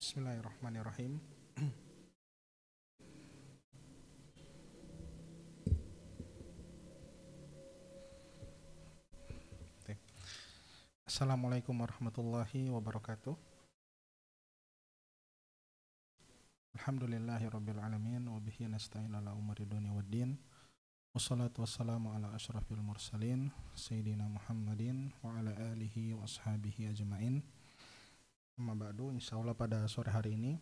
Bismillahirrahmanirrahim. Assalamualaikum warahmatullahi wabarakatuh. Alhamdulillahirabbil alamin wa bihi nasta'in ala umuri dunya waddin. Wassalatu wassalamu ala asyrafil mursalin sayyidina Muhammadin wa ala alihi wa ashabihi ajmain. Amma ba'du, insyaallah pada sore hari ini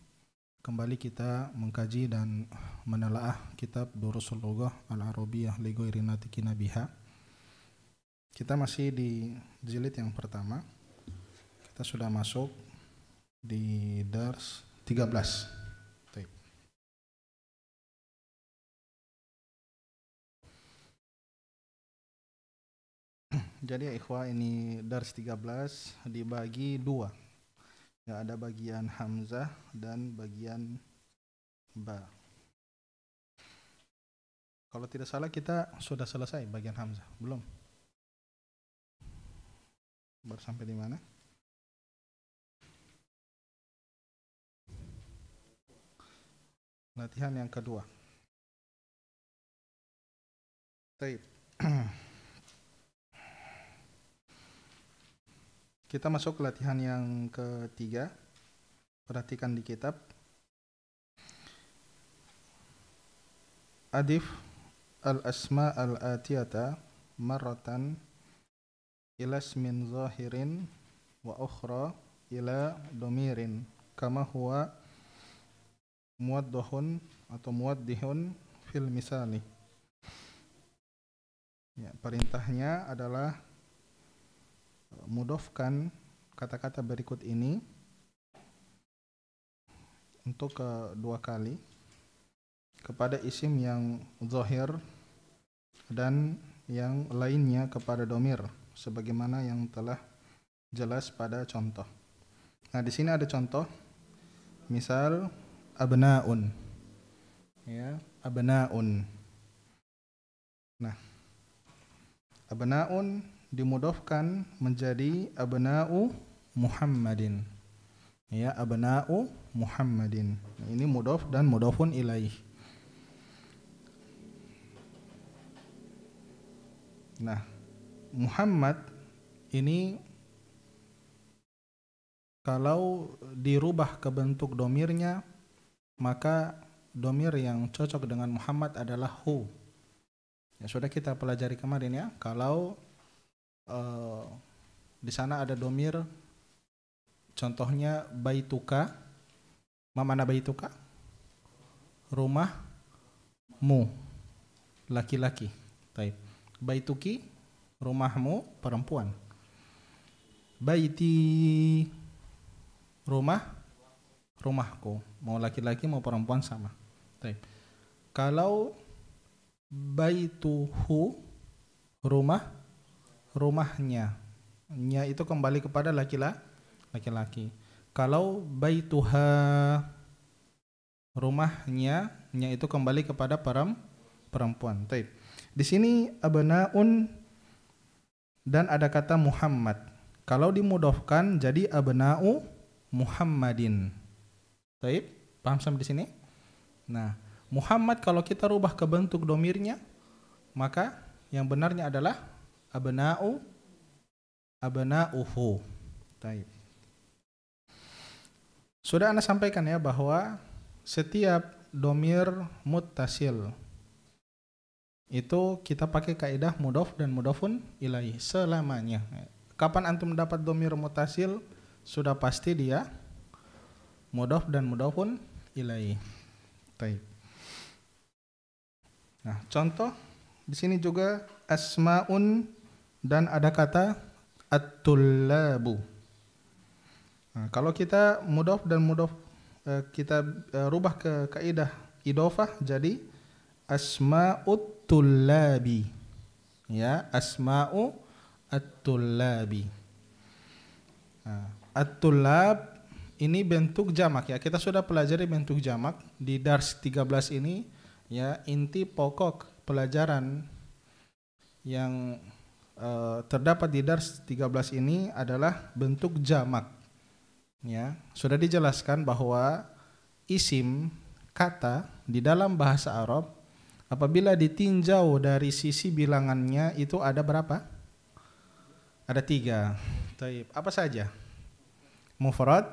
kembali kita mengkaji dan menelaah kitab Durusul Lughah Al-Arabiyyah li ghairi natiqina biha. Kita masih di jilid yang pertama. Kita sudah masuk di dars 13. Baik. Jadi ya ikhwah, ini dars 13 dibagi dua. Ya, ada bagian hamzah dan bagian ba. Kalau tidak salah kita sudah selesai bagian hamzah, belum? Baru sampai di mana? Latihan yang kedua. Baik. Kita masuk ke latihan yang ketiga. Perhatikan di kitab. Adif al-asma al-atiyata marratan ila ismin zahirin wa ukhra ila domirin kama huwa muwaddahun atau muwaddihun fil misali. Ya, perintahnya adalah mudofkan kata-kata berikut ini untuk kedua kali kepada isim yang zahir dan yang lainnya kepada domir sebagaimana yang telah jelas pada contoh. Nah, di sini ada contoh. Misal abnaun. Ya, abnaun. Nah, abnaun dimudofkan menjadi abna'u Muhammadin. Ya, abna'u Muhammadin. Ini mudof dan mudofun ilaih. Nah, Muhammad ini kalau dirubah ke bentuk domirnya, maka domir yang cocok dengan Muhammad adalah hu. Ya, sudah kita pelajari kemarin ya. Kalau di sana ada domir, contohnya baituka. Mana baituka? Rumahmu, laki-laki. Taib. Baituki, rumahmu, perempuan. Baiti, rumahku, mau laki-laki mau perempuan sama. Taib. Kalau baituhu, rumahnya, nya itu kembali kepada laki-laki. Kalau baituha, rumahnya, nya itu kembali kepada perempuan. Taib. Di sini abnaun dan ada kata Muhammad. Kalau dimudofkan jadi abna'u Muhammadin. Taib. Paham sampai di sini? Nah, Muhammad kalau kita rubah ke bentuk domirnya, maka yang benarnya adalah abna'uhu. Taib. Sudah Anda sampaikan ya bahwa setiap domir muttasil itu kita pakai kaidah mudof dan mudofun ilaih selamanya. Kapan antum dapat domir muttasil, sudah pasti dia mudof dan mudofun ilaih. Taib. Nah, contoh di sini juga asmaun dan ada kata at-tullabu. Nah, kalau kita mudof dan mudof kita rubah ke kaidah idofah jadi asma'ut tullabi. Ya, asma'u at-tullabi. Nah, at-tullab ini bentuk jamak ya. Kita sudah pelajari bentuk jamak di dars 13 ini ya. Inti pokok pelajaran yang terdapat di dars 13 ini adalah bentuk jamak. Ya, sudah dijelaskan bahwa isim kata di dalam bahasa Arab apabila ditinjau dari sisi bilangannya itu ada berapa? Ada 3. Taib. Apa saja? Mufrad,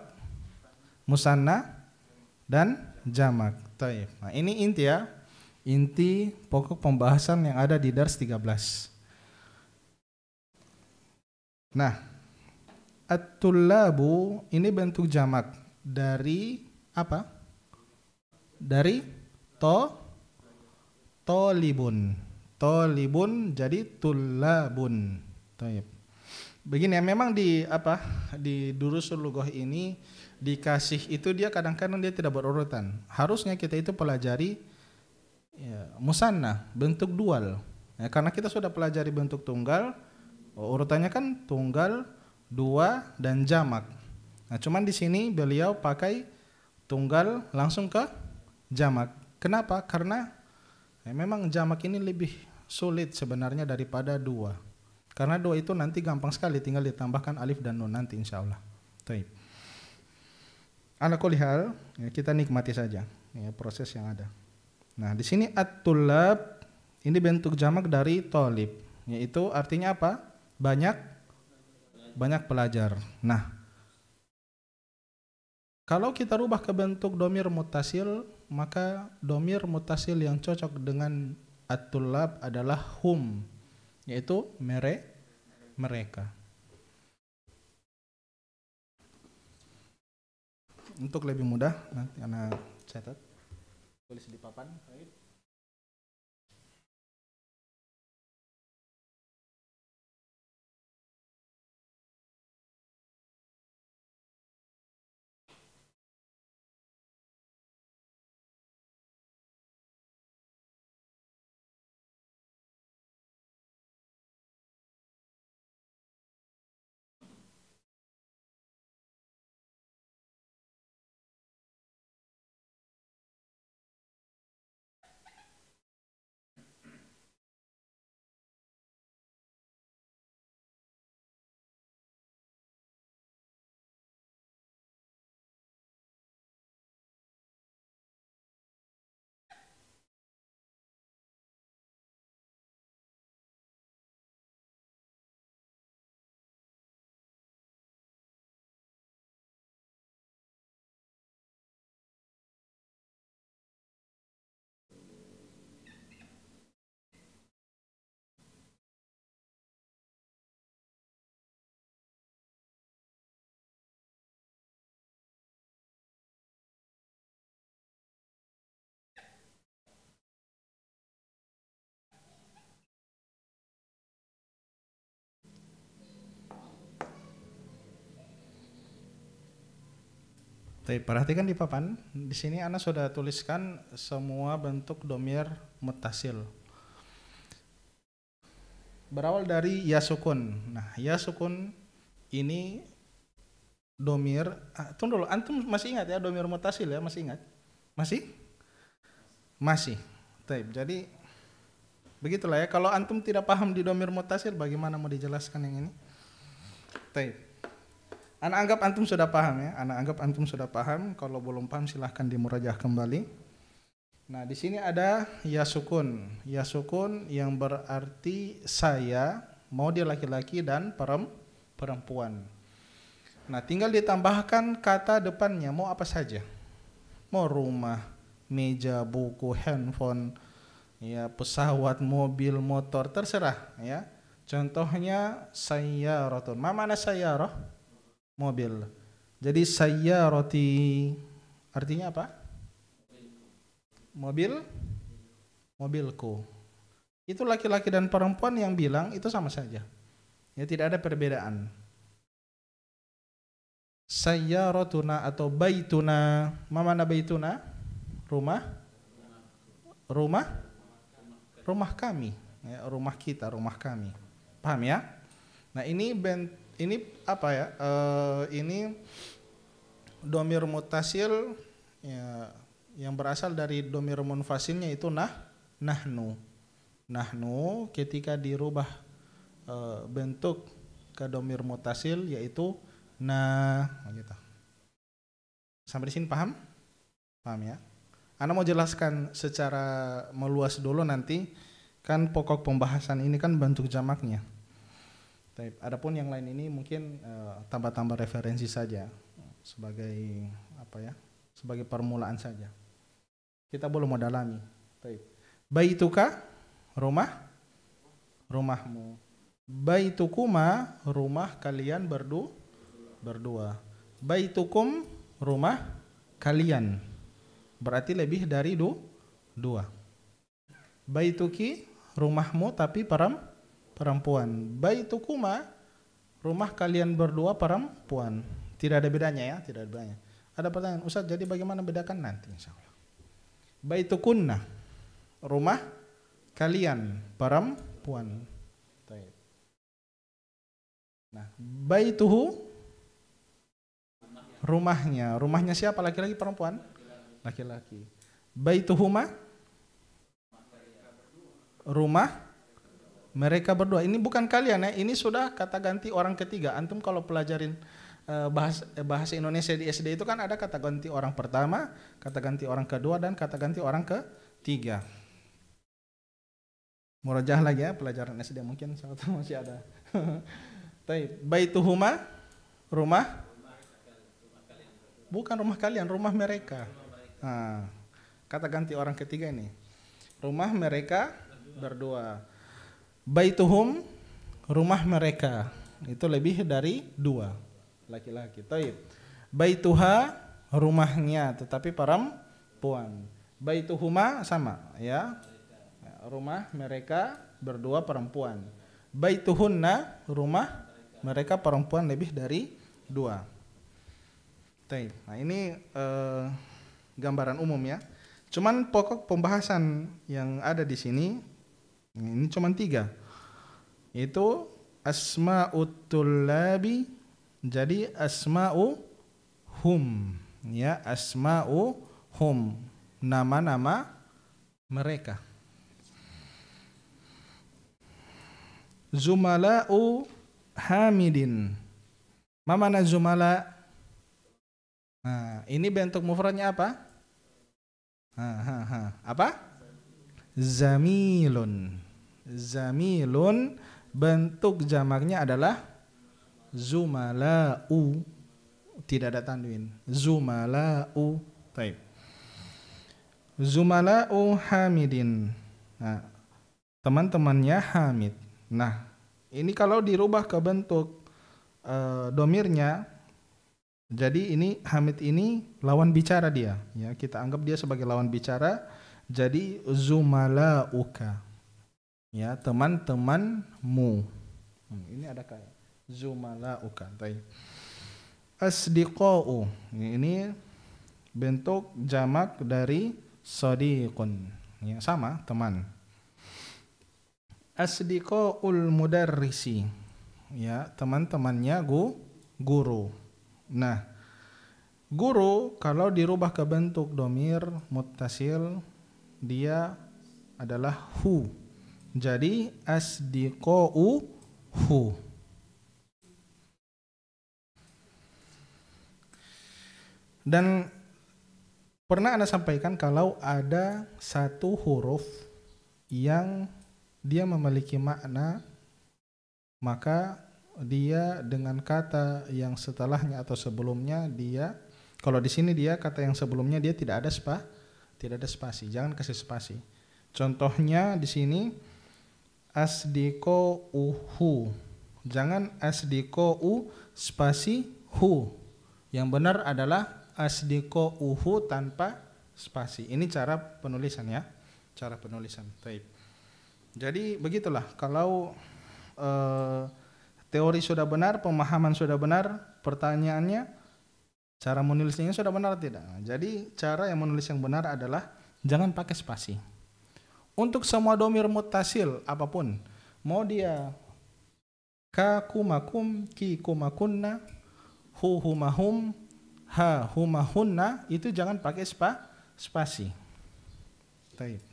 musanna, dan jamak. Taib. Nah, ini inti ya. Inti pokok pembahasan yang ada di dars 13. Nah, at-tullabu ini bentuk jamak dari apa? Dari tolibun. Tolibun jadi tullabun. Taib. Begini ya, memang di durusul lughah ini dikasih itu dia kadang-kadang dia tidak berurutan. Harusnya kita itu pelajari ya, musanna, bentuk dual. Ya, karena kita sudah pelajari bentuk tunggal, urutannya kan tunggal, dua, dan jamak. Nah, cuman di sini beliau pakai tunggal langsung ke jamak. Kenapa? Karena memang jamak ini lebih sulit sebenarnya daripada dua. Karena dua itu nanti gampang sekali, tinggal ditambahkan alif dan nun nanti insya Allah. Taib. Ala kulli hal, ya, kita nikmati saja ya, proses yang ada. Nah, di sini at-tullab ini bentuk jamak dari tolib, yaitu artinya apa? Banyak pelajar. Nah, kalau kita rubah ke bentuk domir muttasil, maka domir muttasil yang cocok dengan at-tullab adalah hum, yaitu mereka. Untuk lebih mudah nanti anak catat, tulis di papan. Perhatikan di papan. Di sini Ana sudah tuliskan semua bentuk domir muttasil. Berawal dari ya sukun. Nah, ya sukun ini domir. Tunggu dulu, antum masih ingat ya domir muttasil ya? Masih ingat? Masih. Jadi begitulah ya. Kalau antum tidak paham di domir muttasil, bagaimana mau dijelaskan yang ini? Ana anggap antum sudah paham ya. Ana anggap antum sudah paham. Kalau belum paham silahkan dimurajaah kembali. Nah, di sini ada ya sukun. Ya sukun yang berarti saya, mau dia laki-laki dan perempuan. Nah, tinggal ditambahkan kata depannya mau apa saja. Mau rumah, meja, buku, handphone, ya pesawat, mobil, motor, terserah ya. Contohnya sayyaratun. Ma mana sayyarah? Mobil. Jadi sayyarati artinya apa? Mobilku. Itu laki-laki dan perempuan yang bilang itu sama saja. Ya, tidak ada perbedaan. Sayyaratuna atau baituna. Ma mana baituna? Rumah kami. Ya, rumah kita, rumah kami. Paham ya? Nah, ini apa ya? Ini domir muttasil ya, yang berasal dari domir munfasilnya itu nahnu. Nahnu ketika dirubah bentuk ke domir muttasil yaitu gitu. Sampai di sini paham? Paham ya? Ana mau jelaskan secara meluas dulu nanti, kan pokok pembahasan ini kan bentuk jamaknya. Adapun yang lain ini mungkin tambah-tambah referensi saja sebagai apa ya? Sebagai permulaan saja. Kita belum mau dalami. Baituka, rumahmu. Baitukuma, rumah kalian berdua. Baitukum, rumah kalian. Berarti lebih dari dua. Baituki, rumahmu tapi perempuan. Baitukuma, rumah kalian berdua perempuan. Tidak ada bedanya ya, tidak ada bedanya. Ada pertanyaan, Ustaz, jadi bagaimana bedakan nanti insyaallah. Baitukunna, rumah kalian perempuan. Nah, baituhu, rumahnya siapa, laki-laki perempuan? Laki-laki. Baituhuma, rumah mereka berdua. Ini bukan kalian ya, ini sudah kata ganti orang ketiga. Antum kalau pelajarin bahasa Indonesia di SD itu kan ada kata ganti orang pertama, kata ganti orang kedua, dan kata ganti orang ketiga. Murajah lagi ya pelajaran SD, mungkin satu masih ada. Baituhuma, rumah bukan rumah kalian, rumah mereka. Nah, kata ganti orang ketiga ini. Rumah mereka berdua. Baituhum, rumah mereka. Itu lebih dari dua. Laki-laki. Baituha, rumahnya tetapi perempuan. Baituhuma sama ya. Rumah mereka berdua perempuan. Baituhunna, rumah mereka perempuan lebih dari dua. Nah ini gambaran umum ya. Cuman pokok pembahasan yang ada di sini ini cuman 3. Itu asma'ut tullabi, jadi asma'u hum ya, asma'u hum, nama-nama mereka. Zumala'u hamidin. Ma mana zumala? Nah, ini bentuk mufradnya apa? Apa? Zamilun. Zamilun, bentuk jamaknya adalah zumala'u. Tidak ada tanwin. Zumala'u. Baik. Zumala'u hamidin. Nah, teman-temannya Hamid. Nah, ini kalau dirubah ke bentuk domirnya, jadi ini Hamid ini lawan bicara dia, ya kita anggap dia sebagai lawan bicara. Jadi zumalauka, ya teman-temanmu. Ini ada kayak zumalauka. Asdiqau, ini bentuk jamak dari sadiqun, ya sama teman. Asdiqaul mudarrisi, ya teman-temannya guru. Nah, guru kalau dirubah ke bentuk domir muttasil dia adalah hu. Jadi asdiqau hu. Dan pernah Anda sampaikan kalau ada satu huruf yang dia memiliki makna, maka dia dengan kata yang setelahnya atau sebelumnya dia, kalau di sini dia kata yang sebelumnya dia tidak ada spasi, jangan kasih spasi. Contohnya di sini asdiqo uhu, jangan asdiqo spasi hu. Yang benar adalah asdiqo uhu tanpa spasi. Ini cara penulisan ya, cara penulisan. Baik. Jadi begitulah, kalau teori sudah benar, pemahaman sudah benar, pertanyaannya cara menulisnya sudah benar tidak? Jadi cara yang menulis yang benar adalah jangan pakai spasi. Untuk semua domir muttasil apapun, mau dia ka kumakum, ki kumakunna, hu humahum, ha humahunna, itu jangan pakai spasi. Baik.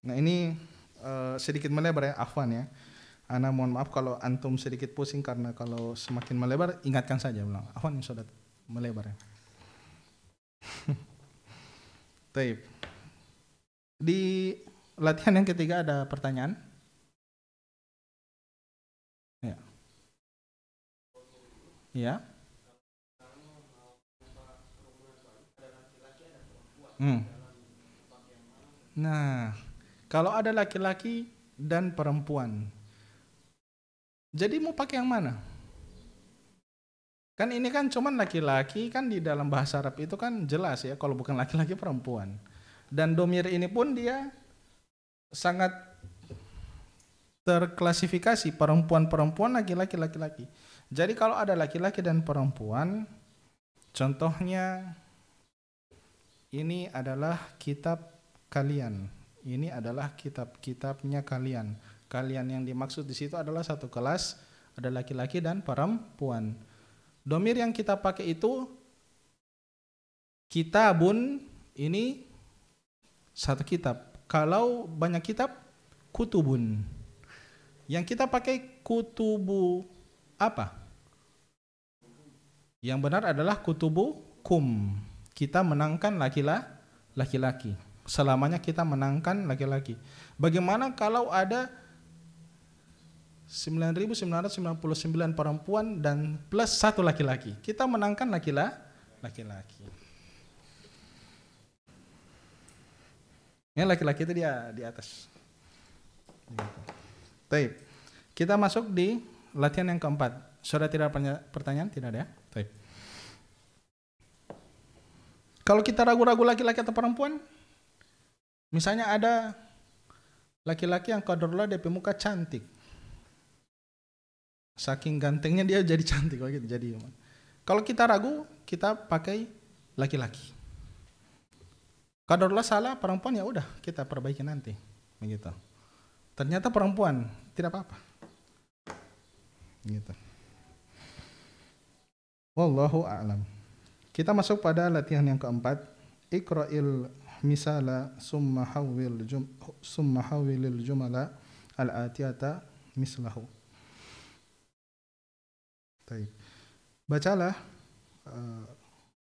Nah ini sedikit melebar ya, afwan ya. Ana mohon maaf kalau antum sedikit pusing karena kalau semakin melebar ingatkan saja bilang, "Afwan sudah melebar." Taib. Di latihan yang ketiga ada pertanyaan? Ya. Ya. Nah, kalau ada laki-laki dan perempuan, jadi mau pakai yang mana? Kan ini kan cuman laki-laki, kan di dalam bahasa Arab itu kan jelas ya kalau bukan laki-laki perempuan. Dan domir ini pun dia sangat terklasifikasi perempuan-perempuan, laki-laki laki-laki. Jadi kalau ada laki-laki dan perempuan, contohnya ini adalah kitab kalian. Ini adalah kitab-kitabnya kalian. Kalian yang dimaksud di situ adalah satu kelas, ada laki-laki dan perempuan. Domir yang kita pakai itu kitabun, ini satu kitab. Kalau banyak kitab, kutubun. Yang kita pakai kutubu apa? Yang benar adalah kutubu kum. Kita menangkan laki-laki. Selamanya kita menangkan laki-laki. Bagaimana kalau ada 9.999 perempuan dan plus satu laki-laki? Kita menangkan laki-laki. Ini laki-laki itu dia di atas. Taib. Kita masuk di latihan yang keempat. Sudah tidak ada pertanyaan? Tidak ada ya? Taib. Kalau kita ragu-ragu laki-laki atau perempuan, misalnya ada laki-laki yang qadarullah DP muka cantik. Saking gantengnya dia jadi cantik begitu. Jadi kalau kita ragu, kita pakai laki-laki. Qadarullah salah perempuan, ya udah kita perbaiki nanti. Begitu. Ternyata perempuan, tidak apa-apa. Gitu. Wallahu a'lam. Kita masuk pada latihan yang keempat. Iqra'il misala summa hawwilil jumala al-atiyata mislahu. Baik. Bacalah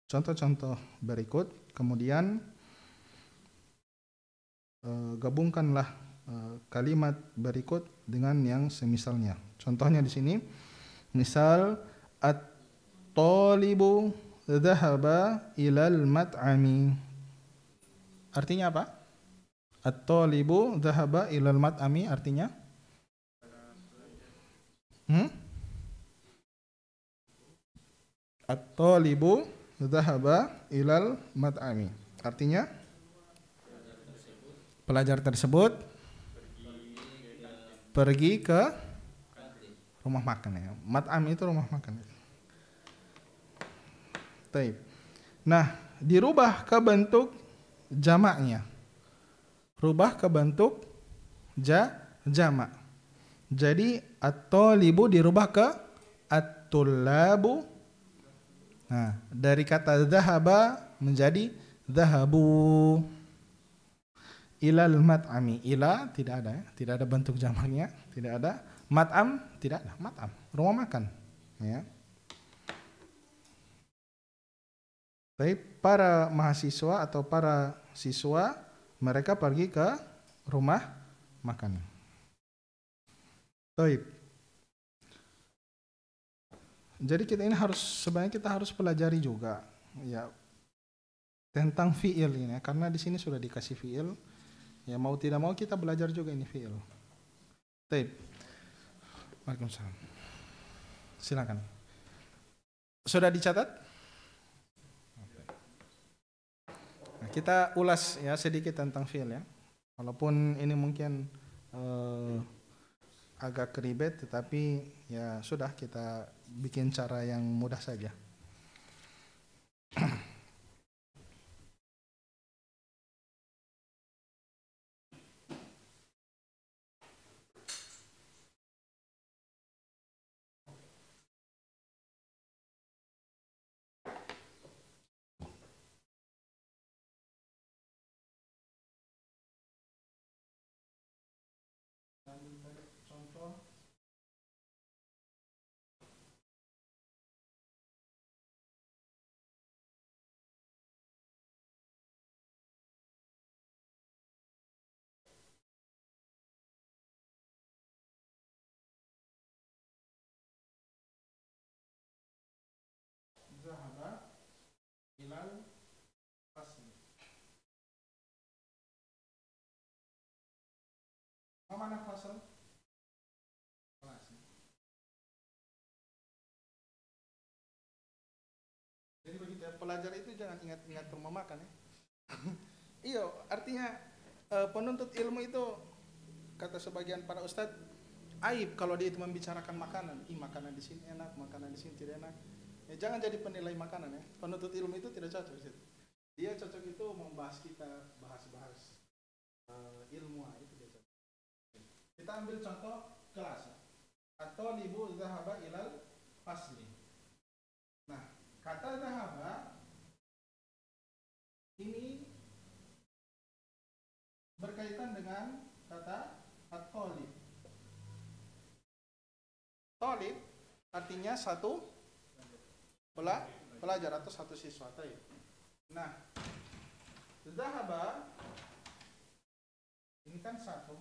contoh-contoh berikut, kemudian gabungkanlah kalimat berikut dengan yang semisalnya. Contohnya di sini, misal at-talibu dhahaba ilal mat'ami. Artinya apa? At-talibu dhahaba ilal mat'ami artinya? At-talibu dhahaba ilal mat'ami. Artinya pelajar tersebut pergi ke rumah makan ya. Mat'am itu rumah makan. Taib. Nah, dirubah ke bentuk jamaknya. Rubah ke bentuk jamak. Jadi at-talibu dirubah ke at-tullabu. Nah, dari kata dhahaba menjadi dhahabu. Ilal mat'ami. Ila tidak ada ya, tidak ada bentuk jamaknya, tidak ada. Mat'am tidak ada, mat'am rumah makan ya. Tapi para mahasiswa atau para siswa mereka pergi ke rumah makan. Taib. Jadi kita ini sebenarnya kita harus pelajari juga ya tentang fiil ini, karena di sini sudah dikasih fiil. Ya mau tidak mau kita belajar juga ini fiil. Taib. Waalaikumsalam. Silakan. Sudah dicatat? Nah, kita ulas ya sedikit tentang fiil ya. Walaupun ini mungkin agak ribet, tetapi ya sudah kita bikin cara yang mudah saja. Contoh mana fasal? Kelas. Jadi begitu ya, pelajar itu jangan ingat-ingat rumah makan ya. Iya, artinya penuntut ilmu itu kata sebagian para ustadz aib kalau dia itu membicarakan makanan. Makanan di sini enak, makanan di sini tidak enak. Ya, jangan jadi penilai makanan ya. Penuntut ilmu itu tidak cocok di situ. Dia cocok itu membahas kita bahas-bahas ilmu itu dia cocok. Kita ambil contoh kelas ya. Atau libu zahaba ilal fasli. Nah, kata zahaba ini berkaitan dengan kata at-talib. Talib artinya satu pelajar atau satu siswa. Nah, zahaba ini kan satu.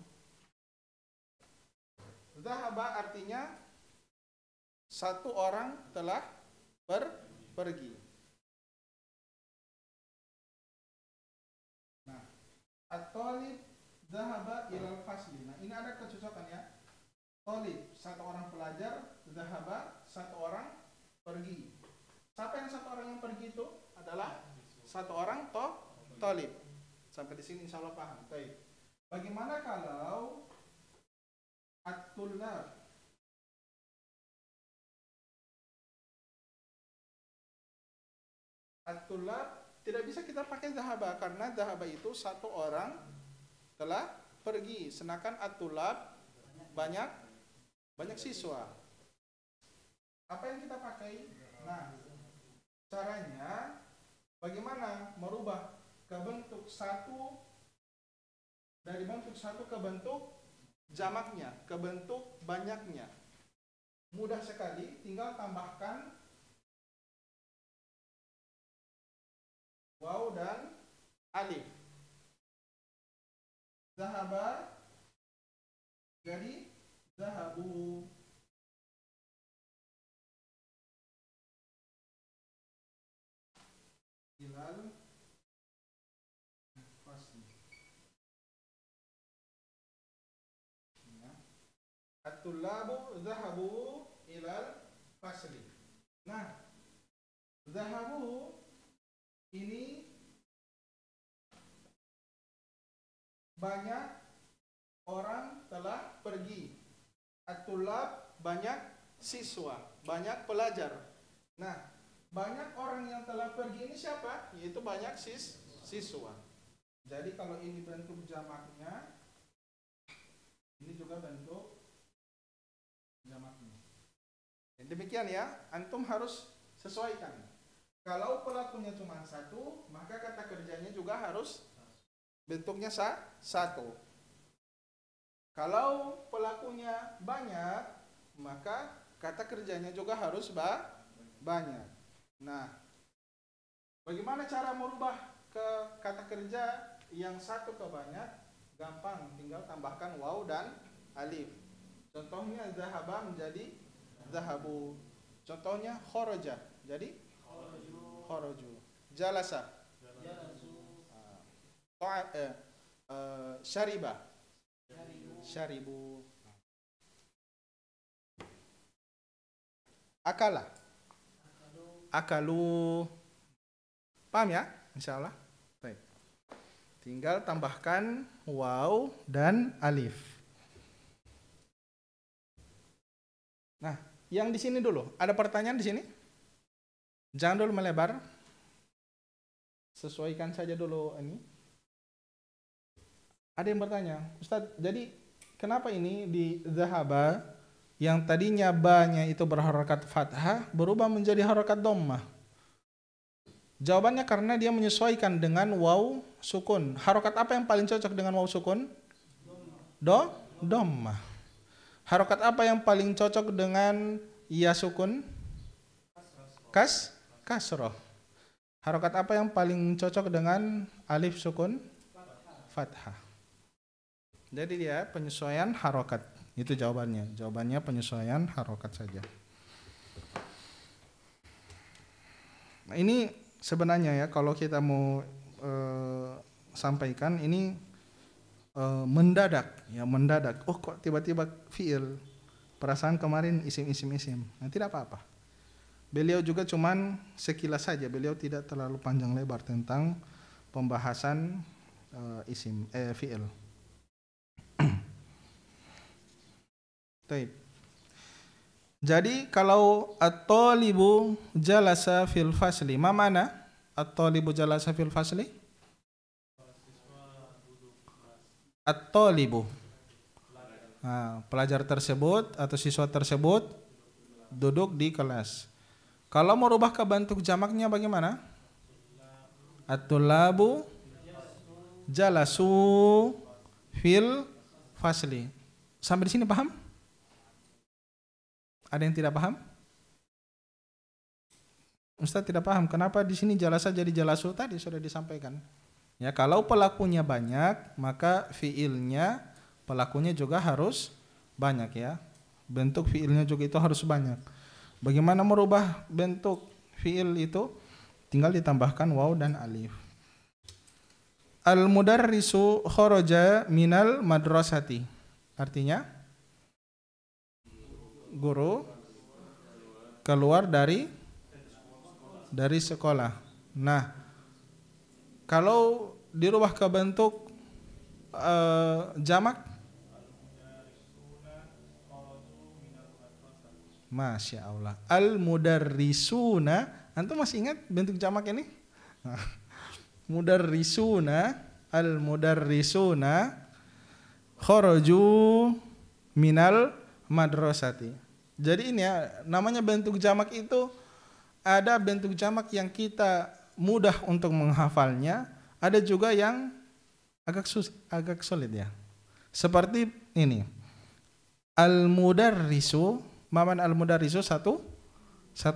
Zahaba artinya satu orang telah pergi. Nah, at-talib zahaba ilal fasli. Nah, ini ada kecocokan ya. Talib, satu orang pelajar, zahaba, satu orang pergi. Siapa yang satu orang yang pergi itu? Adalah satu orang talib. Sampai di sini insya Allah paham. Baik. Bagaimana kalau at-tullab? At-tullab tidak bisa kita pakai zahaba karena zahaba itu satu orang telah pergi. Sedangkan at-tullab banyak siswa. Apa yang kita pakai? Nah, caranya bagaimana merubah ke bentuk satu, dari bentuk satu ke bentuk jamaknya, ke bentuk banyaknya. Mudah sekali, tinggal tambahkan waw dan alif. Zahaba jadi zahabu. Ilal fasli. At-tullabu zahabu ilal fasli. Nah, zahabu ini banyak orang telah pergi. At-tullab banyak siswa, banyak pelajar. Nah, banyak orang yang telah pergi ini siapa? Yaitu banyak siswa. Jadi kalau ini bentuk jamaknya, ini juga bentuk jamaknya. Demikian ya, antum harus sesuaikan. Kalau pelakunya cuma satu, maka kata kerjanya juga harus bentuknya satu. Kalau pelakunya banyak, maka kata kerjanya juga harus banyak. Nah, bagaimana cara merubah ke kata kerja yang satu ke banyak? Gampang, tinggal tambahkan waw dan alif. Contohnya zahaba menjadi zahabu. Contohnya kharaja jadi kharaju. Jalasa syariba syaribu. Akalu. Paham ya? Insyaallah. Baik. Tinggal tambahkan waw dan alif. Nah, yang di sini dulu. Ada pertanyaan di sini? Jangan dulu melebar. Sesuaikan saja dulu ini. Ada yang bertanya, Ustadz, jadi kenapa ini di zahaba yang tadinya ba-nya itu berharokat fathah berubah menjadi harokat dhammah? Jawabannya karena dia menyesuaikan dengan waw sukun. Harokat apa yang paling cocok dengan waw sukun? Dhammah. Harokat apa yang paling cocok dengan ya sukun? Kasroh. Harokat apa yang paling cocok dengan alif sukun? Fathah. Jadi dia penyesuaian harokat. Itu jawabannya. Jawabannya penyesuaian harokat saja. Nah, ini sebenarnya ya kalau kita mau sampaikan ini mendadak, ya mendadak. Oh kok tiba-tiba fiil? Perasaan kemarin isim. Nah, tidak apa-apa. Beliau juga cuman sekilas saja. Beliau tidak terlalu panjang lebar tentang pembahasan fiil. Taib. Jadi kalau at-talibu jalasa fil fasli, ma mana at-talibu jalasa fil fasli? At-talibu, pelajar tersebut atau siswa tersebut duduk di kelas. Kalau merubah ke bentuk jamaknya bagaimana? At-tulabu jalasu fil fasli. Sampai di sini paham? Ada yang tidak paham? Ustaz tidak paham. Kenapa di sini jalasa jadi jalasu? Tadi sudah disampaikan. Ya, kalau pelakunya banyak, maka fiilnya pelakunya juga harus banyak ya. Bentuk fiilnya juga itu harus banyak. Bagaimana merubah bentuk fiil itu? Tinggal ditambahkan waw dan alif. Al-mudarrisu kharaja minal madrasati. Artinya guru keluar dari sekolah. Nah, kalau dirubah ke bentuk jamak, Masya Allah, al-mudarrisuna. Antum masih ingat bentuk jamak ini? Mudarrisuna, al-mudarrisuna kharaju minal madrasati. Jadi ini ya, namanya bentuk jamak itu ada bentuk jamak yang kita mudah untuk menghafalnya, ada juga yang agak sulit ya. Seperti ini. Al-mudarrisu, maman al-mudarrisu satu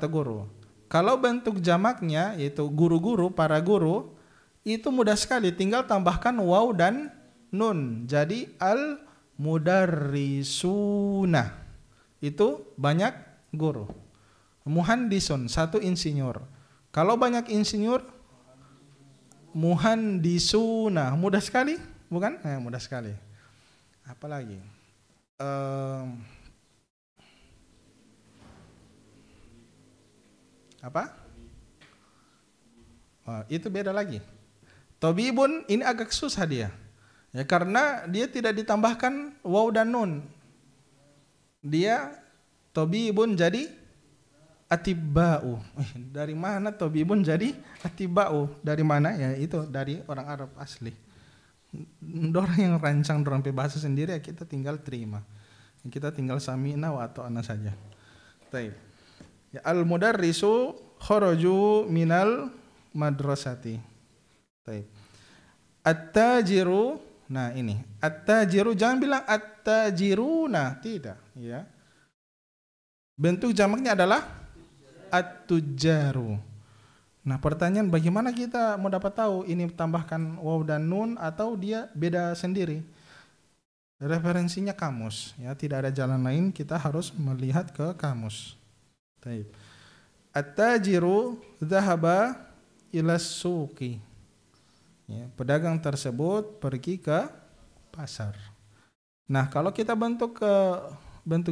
guru. Kalau bentuk jamaknya yaitu guru-guru, para guru, itu mudah sekali, tinggal tambahkan waw dan nun. Jadi al-mudarrisuna. Itu banyak guru. Muhandisun, satu insinyur. Kalau banyak insinyur, muhandisuna. Mudah sekali, bukan? Mudah sekali. Apalagi? Apa? Itu beda lagi. Tabibun ini agak susah dia. Ya, karena dia tidak ditambahkan waw dan nun. Dia tabibun jadi atibba'u. Dari mana tabibun jadi atibba'u? Dari mana? Ya itu dari orang Arab asli. Orang yang rancang dorang bahasa sendiri ya kita tinggal terima. Kita tinggal sami'na wa ata'na saja. Baik. Ya, al-mudarrisu kharaju minal madrasati. Baik. At-tajiru, nah ini, at-tajiru jangan bilang at-tajiruna, tidak, ya. Bentuk jamaknya adalah at-tujaru. Nah, pertanyaan bagaimana kita mau dapat tahu ini tambahkan waw dan nun atau dia beda sendiri? Referensinya kamus, ya, tidak ada jalan lain, kita harus melihat ke kamus. Baik. At-tajiru dhahaba ila suqi. Ya, pedagang tersebut pergi ke pasar. Nah, kalau kita bentuk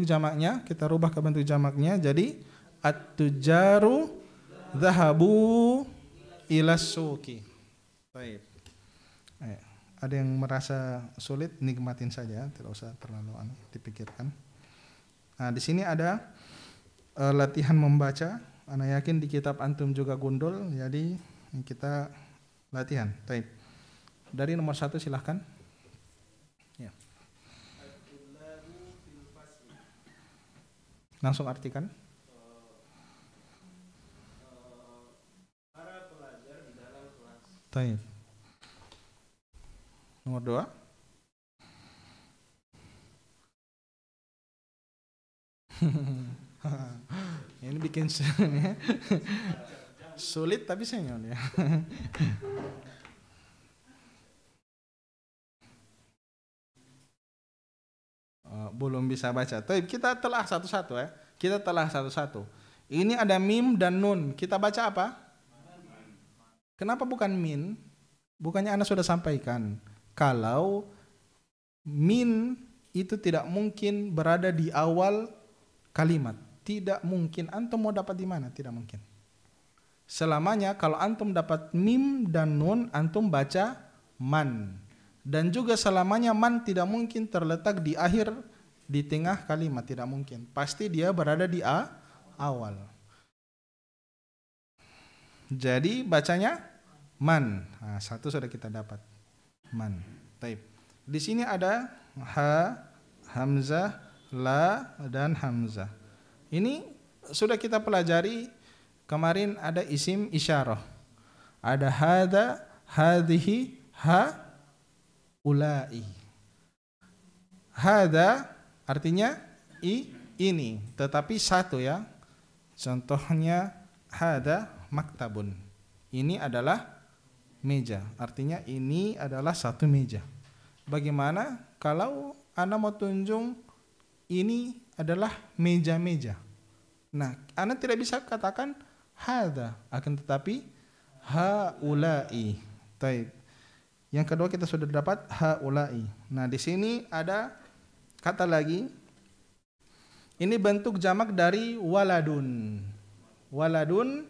jamaknya, kita rubah ke bentuk jamaknya jadi at-tujaru dhahabu ila suqi. Baik. Ada yang merasa sulit, nikmatin saja, tidak usah terlalu dipikirkan. Nah, di sini ada latihan membaca. Ana yakin di kitab antum juga gundul, jadi kita latihan. Baik. Dari nomor 1 silahkan. Ya. Langsung artikan. Para pelajar di dalam kelas. Baik. Nomor 2. Ini bikin sulit tapi senyum ya. Belum bisa baca. Tapi kita telah satu-satu ya. Kita telah satu-satu. Ini ada mim dan nun. Kita baca apa? Kenapa bukan min? Bukannya Anda sudah sampaikan. Kalau Min itu tidak mungkin berada di awal kalimat. Tidak mungkin. Antum mau dapat di mana? Tidak mungkin. Selamanya kalau antum dapat mim dan nun, antum baca man. Dan juga selamanya man tidak mungkin terletak di akhir, di tengah kalimat. Tidak mungkin. Pasti dia berada di awal. Jadi bacanya man. Nah, satu sudah kita dapat. Man. Taib. Di sini ada ha, hamzah, la, dan hamzah. Ini sudah kita pelajari kemarin, ada isim isyarah. Ada hada, hadhihi, ha, ulai. Hada artinya ini, tetapi satu ya. Contohnya hada maktabun. Ini adalah meja. Artinya ini adalah satu meja. Bagaimana kalau Anda mau tunjuk ini adalah meja-meja? Nah, Anda tidak bisa katakan hada, akan tetapi haulai. Taib. Yang kedua kita sudah dapat haulai. Nah, di sini ada kata lagi. Ini bentuk jamak dari waladun. Waladun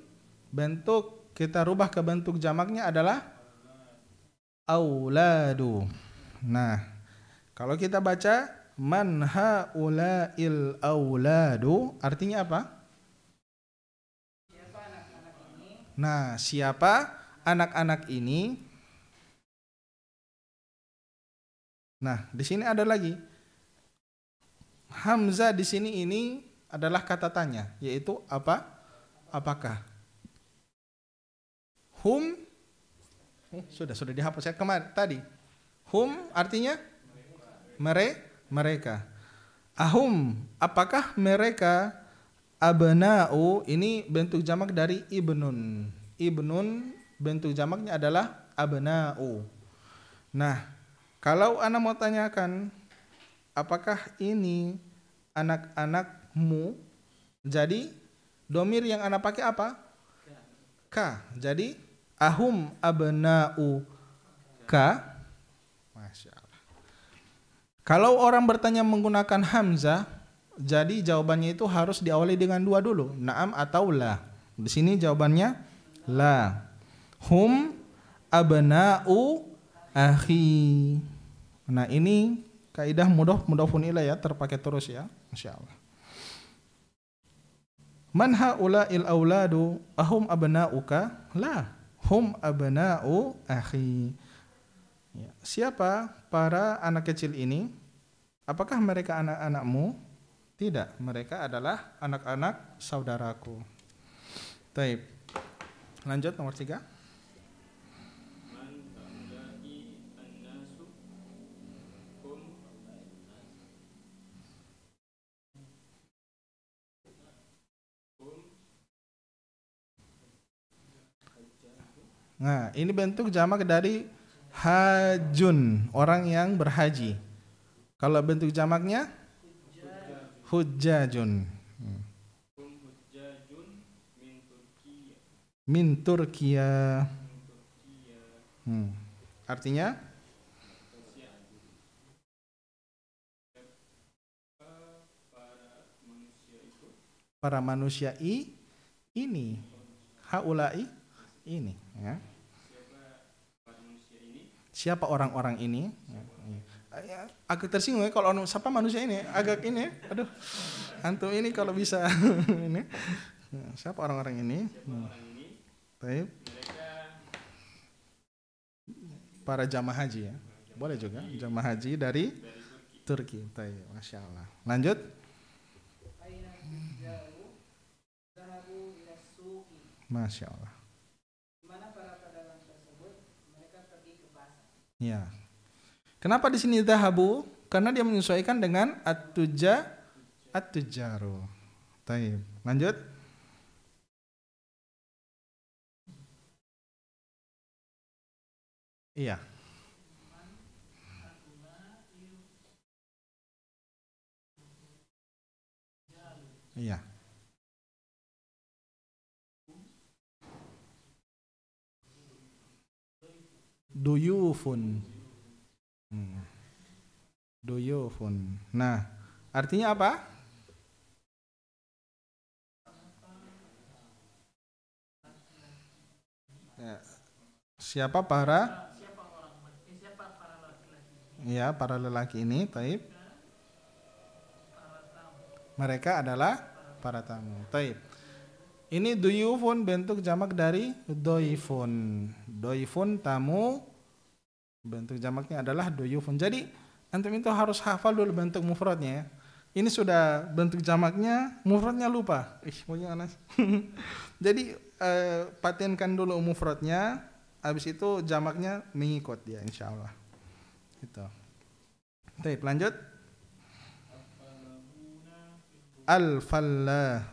bentuk kita rubah ke bentuk jamaknya adalah auladu. Nah, kalau kita baca man haulail auladu, artinya apa? Siapa anak-anak ini? Nah, siapa anak-anak ini? Nah, di sini ada lagi. Hamzah di sini ini adalah kata tanya, yaitu apa? Apakah? Hum sudah dihapus ya kemarin tadi. Hum artinya mereka. Ahum, apakah mereka? Abna'u, ini bentuk jamak dari ibnun. Ibnun bentuk jamaknya adalah abna'u. Nah, kalau Anda mau tanyakan apakah ini anak-anakmu, jadi domir yang Anda pakai apa? Ka. Jadi ahum abna'u ka. Masya Allah. Kalau orang bertanya menggunakan hamzah, jadi jawabannya itu harus diawali dengan dua dulu, na'am atau la. Di sini jawabannya la. Hum abna'u akhi. Nah, ini kaidah mudhafun ilaih ya, terpakai terus ya, Masya Allah. Man haula'il auladu ahum abna'uka? La, hum abna'u akhi. Ya. Siapa para anak kecil ini? Apakah mereka anak-anakmu? Tidak, mereka adalah anak-anak saudaraku. Taib. Lanjut nomor 3. Nah, ini bentuk jamak dari hajun, orang yang berhaji. Kalau bentuk jamaknya hujjajun. Min Turkiya. Artinya para manusia ini, haulai ini ya. Siapa orang-orang ini? Agak tersinggung ya kalau siapa manusia ini, agak ini. Aduh, antum ini kalau bisa ini. Siapa orang-orang ini? Baik. Para jamaah haji ya. Boleh juga jamaah haji dari Turki. Baik, Masya Allah. Lanjut. Masya Allah. Ya. Kenapa di sini dhahabu? Karena dia menyesuaikan dengan at-tujaru. Taib. Lanjut. Iya. Iya. Duyufun. Duyufun. Nah, artinya apa? Ya, siapa para? Ya, para lelaki ini, taib. Mereka adalah para tamu. Taib. Ini duyufun bentuk jamak dari doifun. Doifun tamu, bentuk jamaknya adalah duyufun. Jadi antum itu harus hafal dulu bentuk mufradnya ya. Ini sudah bentuk jamaknya, mufradnya lupa. Anas. Jadi patenkan dulu mufradnya, habis itu jamaknya mengikut dia insyaallah. Gitu. Baik, lanjut. Al-fallah.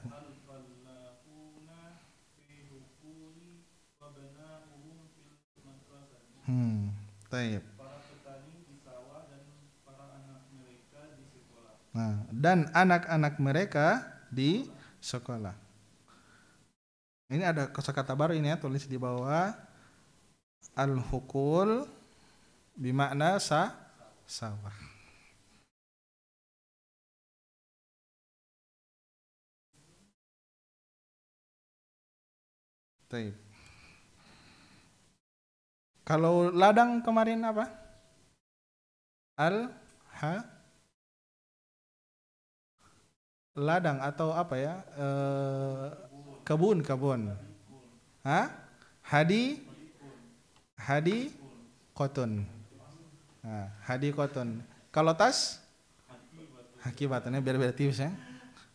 Baik. Nah, dan anak-anak mereka di sekolah. Ini ada kosakata baru ini ya, tulis di bawah. Al-hukul bimakna sawah. Taib. Kalau ladang kemarin apa? Ladang atau apa ya? Kebun. Hah? Hadi kotun. Nah, hadi kotun. Kalau tas? Hakibatnya beda-beda tipis ya.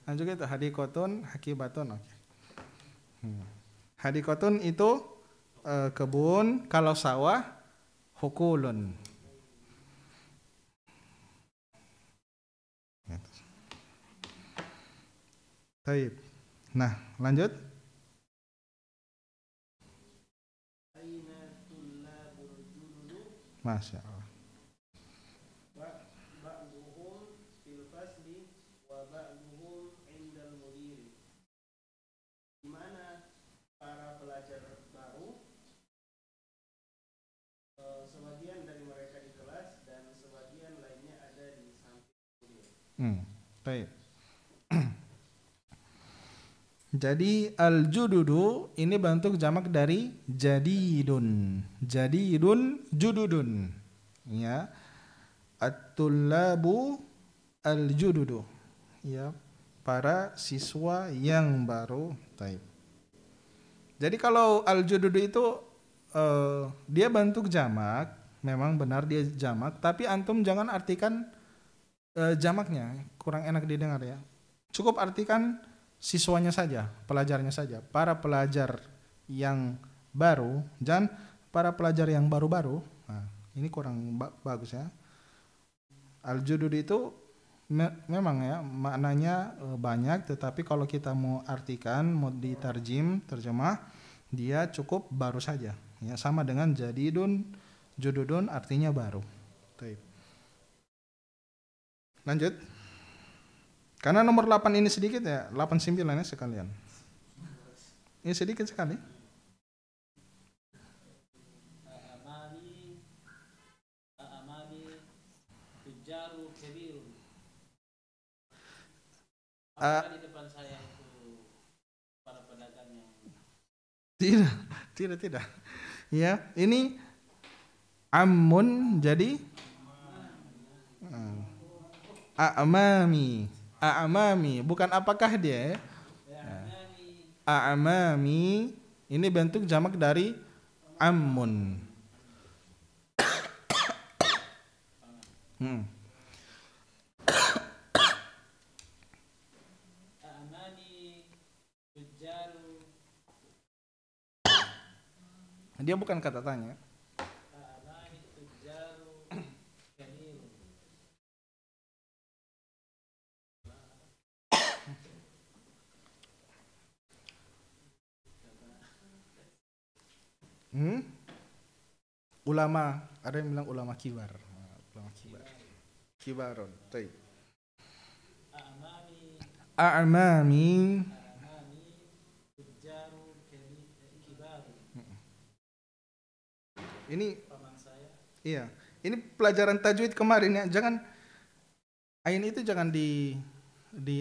Dan juga itu hadi kotun, hakibatun. Oke. Hadi kotun itu kebun, kalau sawah hukulun. Baik. Nah, lanjut. Masya Allah. Di mana para pelajar baru, sebagian dari mereka di kelas dan sebagian lainnya ada di samping. Baik. Jadi al-jududu ini bentuk jamak dari jadidun. Jadidun, jududun. Ya. At-tullabu al-jududu. Ya, para siswa yang baru. Taib. Jadi kalau al-jududu itu dia bentuk jamak, memang benar dia jamak, tapi antum jangan artikan jamaknya, kurang enak didengar ya. Cukup artikan siswanya saja, pelajarnya saja, para pelajar yang baru, dan para pelajar yang baru-baru. Nah, ini kurang bagus ya. Al-judud itu memang ya maknanya banyak, tetapi kalau kita mau artikan, mau ditarjim, terjemah, dia cukup baru saja. Ya, sama dengan jadidun, jududun artinya baru. Baik. Lanjut. Karena nomor 8 ini sedikit ya, 89 ya sekalian. Ini sedikit sekali. Di depan saya itu para pedagang yang tidak. Ya, ini amun jadi a'mami, bukan apakah dia? A'mami ini bentuk jamak dari ammun. Dia bukan kata tanya. Ulama, ada yang bilang ulama kibar. Kibarun. Baik. A'mami ini iya, ini pelajaran tajwid kemarin ya. Ain itu jangan di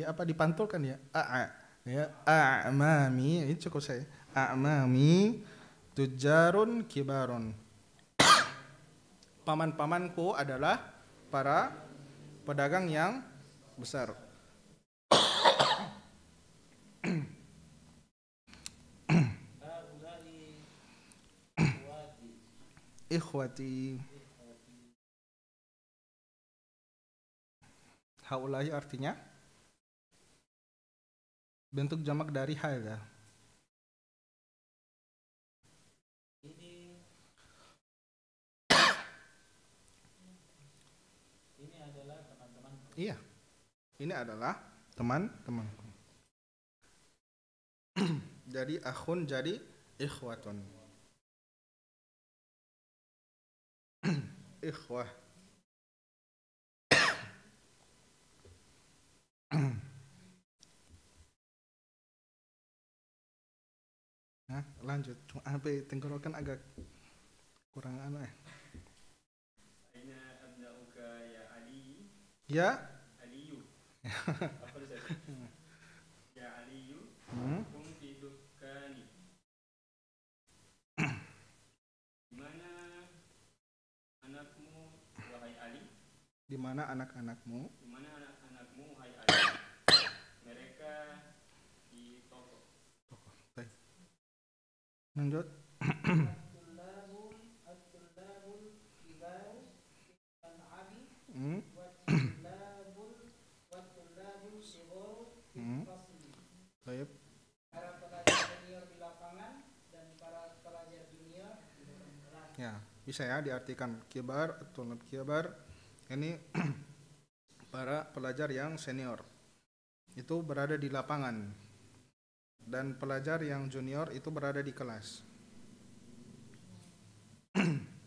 apa dipantulkan ya. Ya. A'mami itu cukup saya. A'mami tujarun kibarun. Paman-pamanku adalah para pedagang yang besar. Ikhwati. Haulai artinya bentuk jamak dari hadza. Ini adalah teman-temanku. Iya. Ini adalah teman-temanku. Jadi akhun jadi ikhwatun. Ikhwah. Nah, lanjut. Sampai tenggorokan agak kurang ya. Aina abnauka ya Ali. Ya. Aliyu. Apa itu? Ya Aliyu. Kum fi dukkani. Di mana anakmu wahai Ali? Di mana anak-anakmu? Di mana anak-anakmu wahai Ali? Mereka di toko. Baik. Lanjut. Baik. Para pelajar senior di lapangan dan para pelajar junior di kelas. Ya, bisa ya diartikan kibar atau kibar. Ini para pelajar yang senior itu berada di lapangan dan pelajar yang junior itu berada di kelas.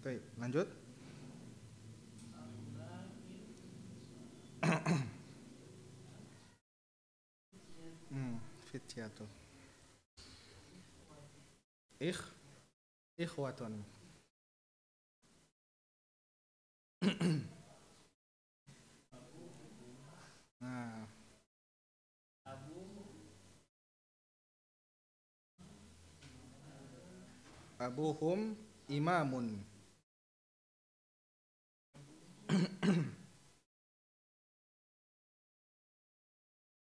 Baik, lanjut. Fityatu. Ikhwatun. Nah. Abuhum imamun.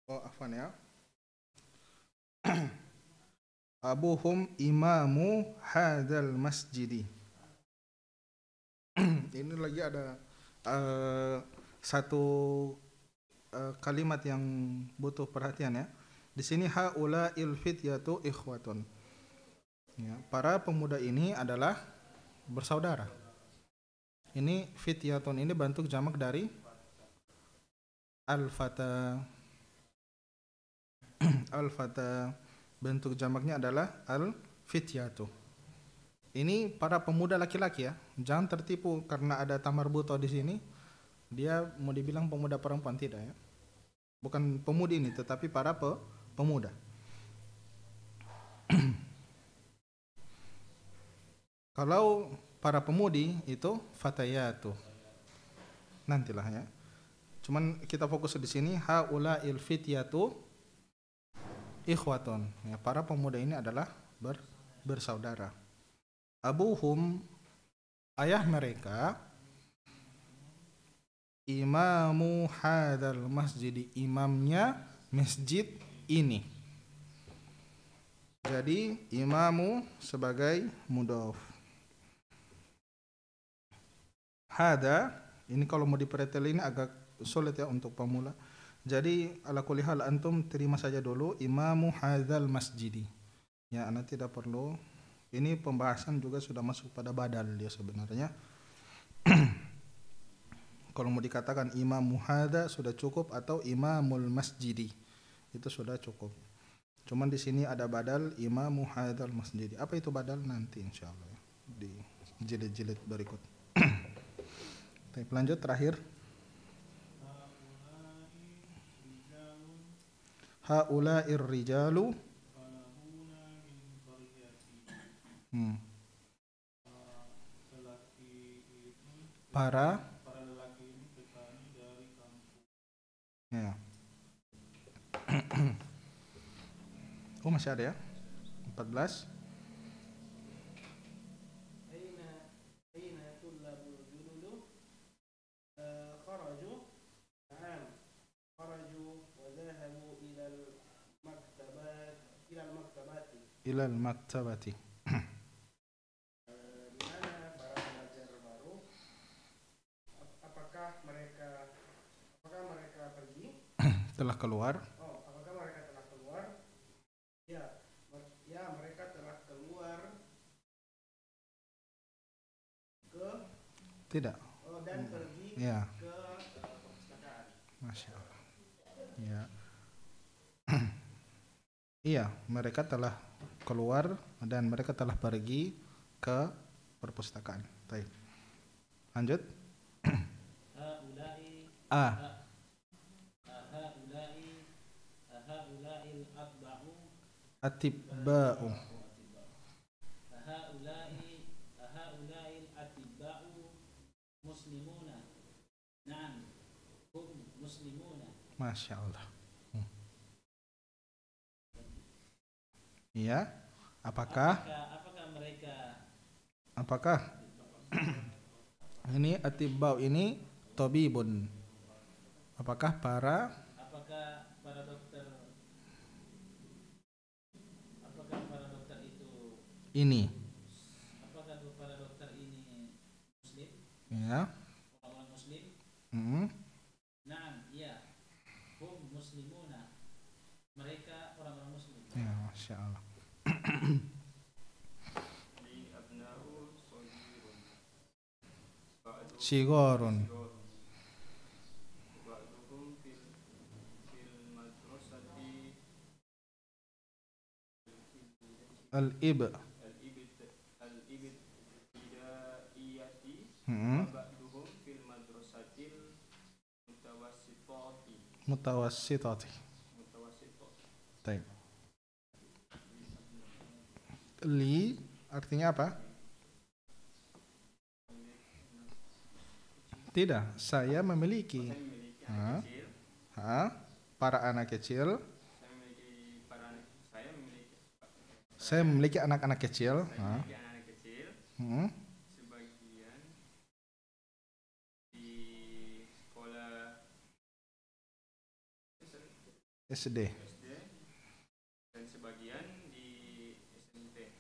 Oh, afwan ya. Abuhum imamu hadzal masjidi. Ini lagi ada satu kalimat yang butuh perhatian ya. Di sini haula'il fityatu ikhwatun. Ya, para pemuda ini adalah bersaudara. Ini fityatun ini bentuk jamak dari al-fata. Al-fata bentuk jamaknya adalah al-fityatu. Ini para pemuda laki-laki ya. Jangan tertipu karena ada tamar buto di sini. Dia mau dibilang pemuda perempuan, tidak ya. Bukan pemudi ini tetapi para pemuda. Kalau para pemudi itu fatayatu. Nantilah ya. Cuman kita fokus di sini haula'il fityatu ikhwatun. Ya, para pemuda ini adalah bersaudara. Abuhum ayah mereka imamu hadzal masjid, imamnya masjid ini. Jadi imamu sebagai mudhaf. Hada ini kalau mau dipretel ini agak sulit ya untuk pemula. Jadi ala kulli hal antum terima saja dulu imamu hadzal masjidi. Ya, Anda tidak perlu. Ini pembahasan juga sudah masuk pada badal dia sebenarnya. Kalau mau dikatakan imamu hadza sudah cukup atau imamul masjidi itu sudah cukup. Cuman di sini ada badal imamu hadzal masjidi. Apa itu badal nanti insyaallah ya, di jilid-jilid berikut. Baik, lanjut terakhir. Haula'ir rijalu para Oh, masih ada ya. 14. Aina tullabul jududu kharaju. Na'am. Kharaju wa dhahabu ilal maktabati. Di mana para pelajar baru? Apakah mereka pergi? Telah keluar. Oh, apakah mereka telah keluar? Ya, mereka telah keluar ke Tidak. dan pergi Ya. ke perpustakaan. Masya Allah. Ya. Iya, mereka telah keluar dan mereka telah pergi ke perpustakaan. Baik. Lanjut. Haulai A. haulai al-atba'u Atibba'u. haulai al-atba'u muslimuna. Na'am, hum muslimuna. Masya Allah. Iya. Apakah ini atibba'u ini tabibun? Apakah para dokter itu ini? Apakah para dokter ini muslim? Ya. Orang muslim? Naam, iya. Hum muslimuna. Mereka orang-orang muslim. Ya, Masya Allah. Li abna'u Sigorun. ba'duhum fil madrasati al-ibtidaiyati wa ba'duhum fil madrasatil Mutawassitati. Baik. Li artinya apa? Tidak, saya memiliki. Para anak kecil. Saya memiliki anak-anak kecil. Sebagian di sekolah SD. dan sebagian di SMP.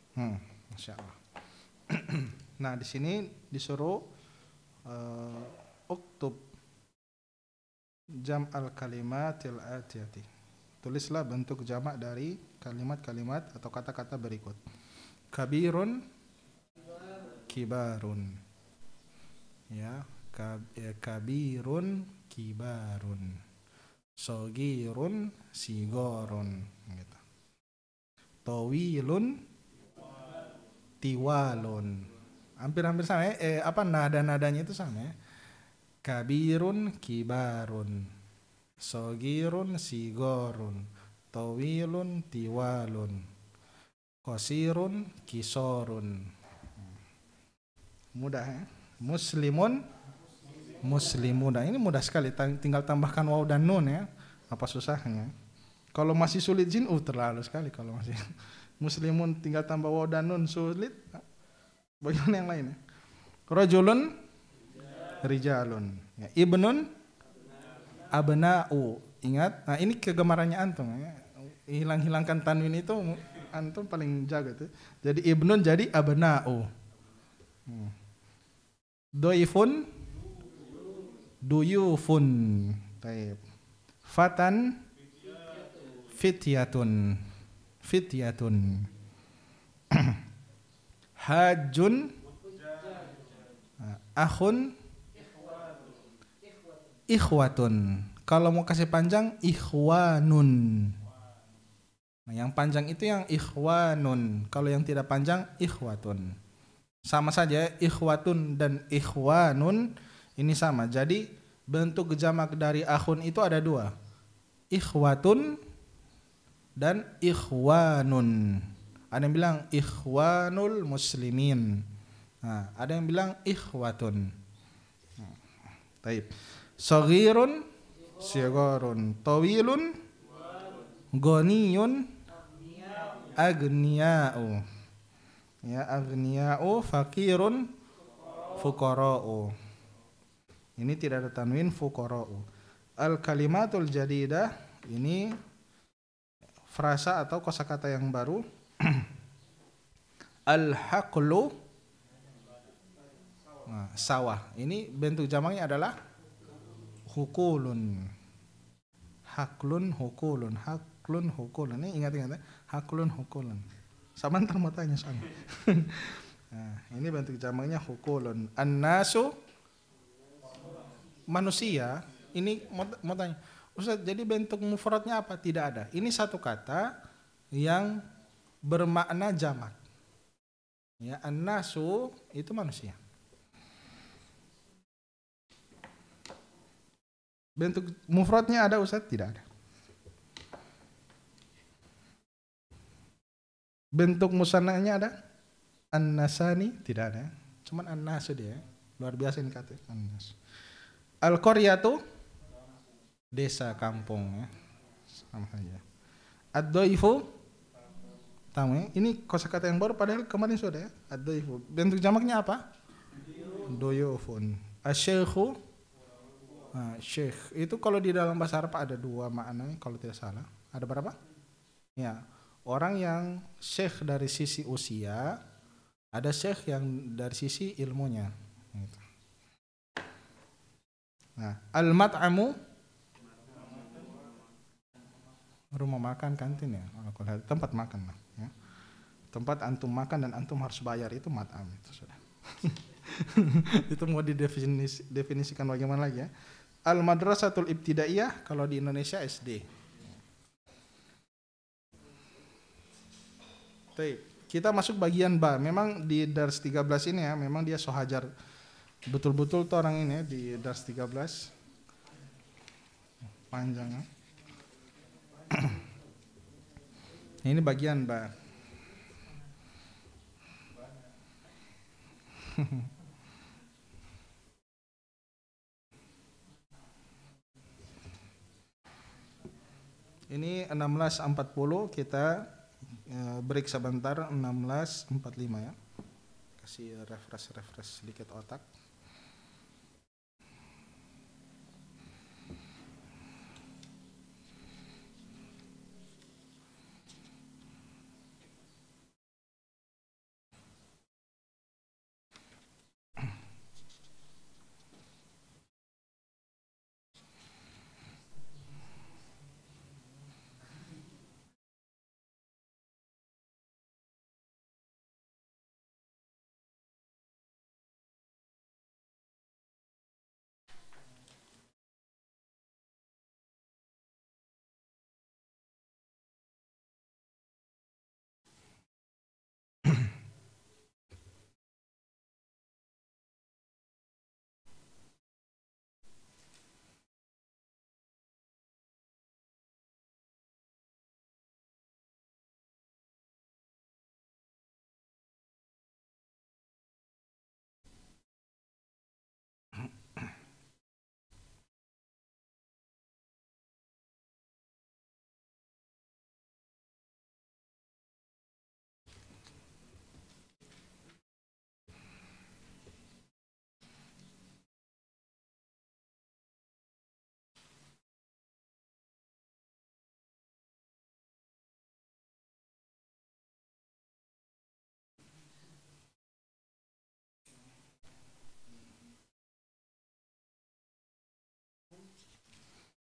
Masya Allah. Nah, di sini disuruh uktub jam al kalimatil atiyati. Tulislah bentuk jamak dari kalimat-kalimat atau kata-kata berikut. Kabirun, kibarun. Ya, kabirun, kibarun. Sogirun, sigorun. Gitu. Tawilun, tiwalun. Hampir-hampir sama ya. Nada-nadanya itu sama ya. Kabirun, kibarun. Sogirun, sigorun. Tawilun, tiwalun. Qasirun, kisorun. Mudah ya. Muslimun, muslimuna. Ini mudah sekali, tinggal tambahkan waw dan nun ya. Apa susahnya? Kalau masih sulit jin, terlalu sekali kalau masih. Muslimun tinggal tambah waw dan nun sulit. Bagaimana yang lainnya? Rajulun, rijalun. Ya. Ibnun, abna'u. Ingat, nah ini kegemarannya antum ya. Hilangkan tanwin itu antum paling jaga tuh. Jadi ibnun jadi abna'u. Doifun, duyufun. Taib. Fatan, fityatun. Fityatun. Hajun, akhun, ikhwatun. Kalau mau kasih panjang, ikhwanun. Nah, yang panjang itu yang ikhwanun. Kalau yang tidak panjang, ikhwatun. Sama saja, ikhwatun dan ikhwanun ini sama. Jadi bentuk jamak dari akhun itu ada dua. Ikhwatun dan ikhwanun. Ada yang bilang ikhwanul muslimin. Nah, ada yang bilang ikhwatun. Taib. Saghirun, sigorun, tawilun, ghaniyun, Agniya'u. Ya, agniya'u, fakirun, fuqara'u. Ini tidak ada tanwin, fuqara'u. Al kalimatul jadidah, ini frasa atau kosakata yang baru. Al haqlu, nah, sawah. Ini bentuk jamaknya adalah hukulun. Haklun, hukulun. Haklun, hukulun. Ini ingat-ingat ya. Haklun, hukulun. Sama ntar mau tanya sama. Nah, ini bentuk jamaknya hukulun. An-nasu, manusia. Ini mau tanya, Ustaz, jadi bentuk mufradnya apa? Tidak ada. Ini satu kata yang bermakna jamak. Ya, an-nasu itu manusia. Bentuk mufradnya ada Ustaz? Tidak ada. Bentuk musannahnya ada? An-nasani? Tidak ada. Cuman an-nasu dia. Luar biasa ini kata an-nas. Al-qaryatu, desa, kampung ya. Sama saja. Ad-dhaifu, tamu ya. Ini kosakata yang baru padahal kemarin sudah ya. Ad-dhaifu. Bentuk jamaknya apa? Doyofun. Asy-syaikhu, nah, syekh itu kalau di dalam bahasa Arab ada dua makna kalau tidak salah. Ada berapa? Ya, orang yang syekh dari sisi usia, ada syekh yang dari sisi ilmunya. Gitu. Nah, al-mat'amu, rumah makan, kantin ya, tempat makan lah. Ya. Tempat antum makan dan antum harus bayar, itu mat'am itu sudah. Itu mau didefinisikan bagaimana lagi ya? Al-madrasatul ibtidaiyah kalau di Indonesia SD. Kita masuk bagian ba. Memang di dars 13 ini ya, memang dia sohajar betul-betul tuh orang ini ya, di dars 13. Panjang ya. Ini bagian ba. Ini 16.40, kita break sebentar. 16.45 ya. Kasih refresh sedikit otak.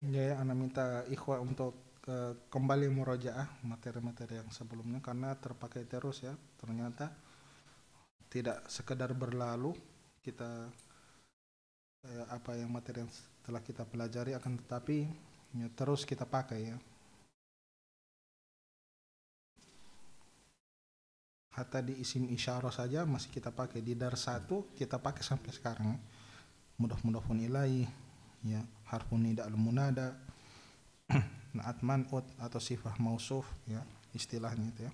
Ya, Anda minta ikhwah untuk kembali murojaah materi-materi yang sebelumnya karena terpakai terus ya. Ternyata tidak sekedar berlalu kita apa yang materi yang telah kita pelajari, akan tetapi ya, terus kita pakai ya. Hatta di isim isyarah saja masih kita pakai, di dars 1 kita pakai sampai sekarang. Mudah-mudahan ilaih ya, harfun nida al-munada, naat man'ut atau sifah mausuf ya, istilahnya itu ya.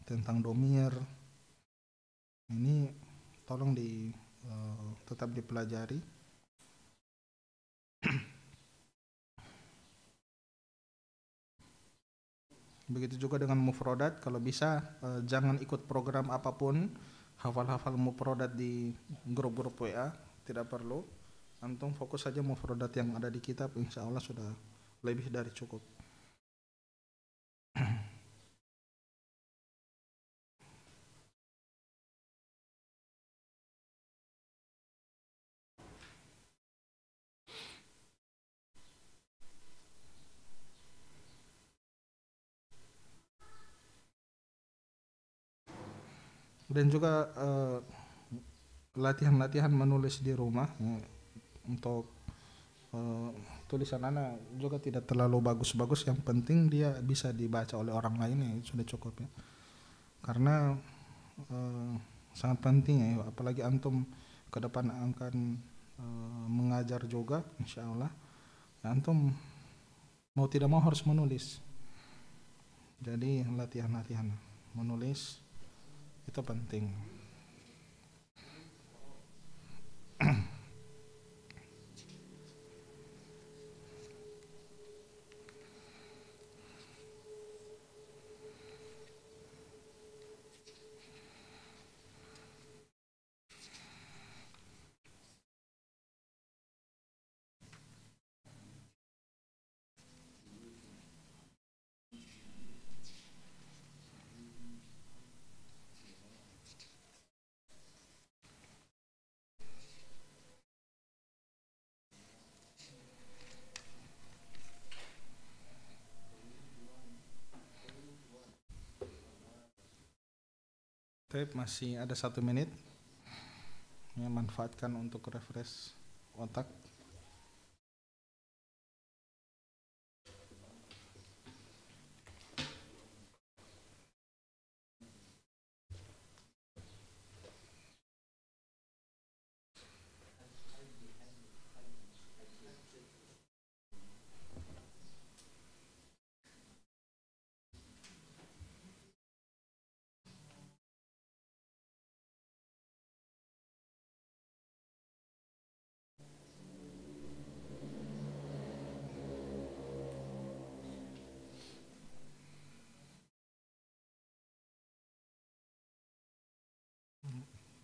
Tentang domir ini tolong tetap dipelajari. Begitu juga dengan mufrodat, kalau bisa jangan ikut program apapun, hafal-hafal mufrodat di grup-grup WA, tidak perlu. Antum fokus saja mufrodat yang ada di kitab, insya Allah sudah lebih dari cukup. Dan juga latihan-latihan menulis di rumah ya, untuk tulisan anak juga tidak terlalu bagus-bagus, yang penting dia bisa dibaca oleh orang lain ya, sudah cukup ya. Karena sangat penting ya, apalagi antum ke depan akan mengajar juga insya Allah ya, antum mau tidak mau harus menulis. Jadi latihan-latihan menulis itu penting. Masih ada 1 menit ya, manfaatkan untuk refresh otak.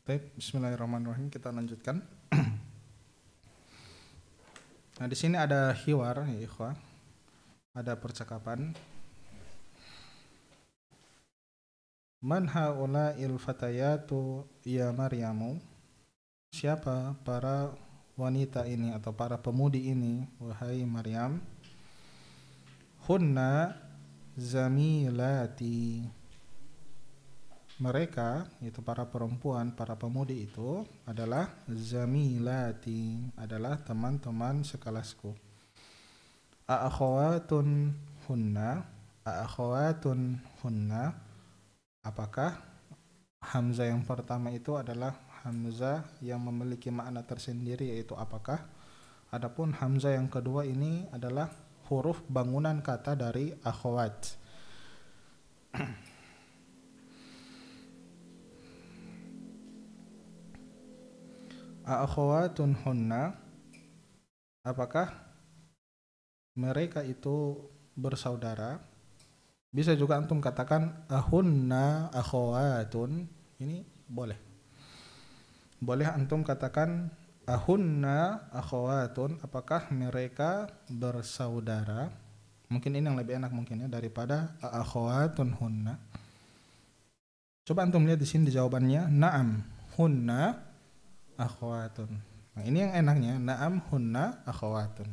Baik, bismillahirrahmanirrahim, kita lanjutkan. Nah, di sini ada hiwar ya ikhwah. Ada percakapan. Man haula'il fatayatu ya Maryamu? Siapa para wanita ini atau para pemudi ini wahai Maryam? Hunna zamilati. Mereka, itu para perempuan, para pemudi itu adalah zamilati, adalah teman-teman sekelasku. Aakhawatun hunna, aakhawatun hunna. Apakah hamzah yang pertama itu adalah hamzah yang memiliki makna tersendiri, yaitu apakah? Adapun hamzah yang kedua ini adalah huruf bangunan kata dari akhawat. Akhawatun hunna, apakah mereka itu bersaudara? Bisa juga antum katakan ahunna akhawatun, ini boleh. Boleh antum katakan ahunna akhawatun, apakah mereka bersaudara? Mungkin ini yang lebih enak mungkin ya daripada akhawatun hunna. Coba antum lihat di sini di jawabannya, na'am hunna akhawatun. Nah, ini yang enaknya, na'am hunna akhawatun.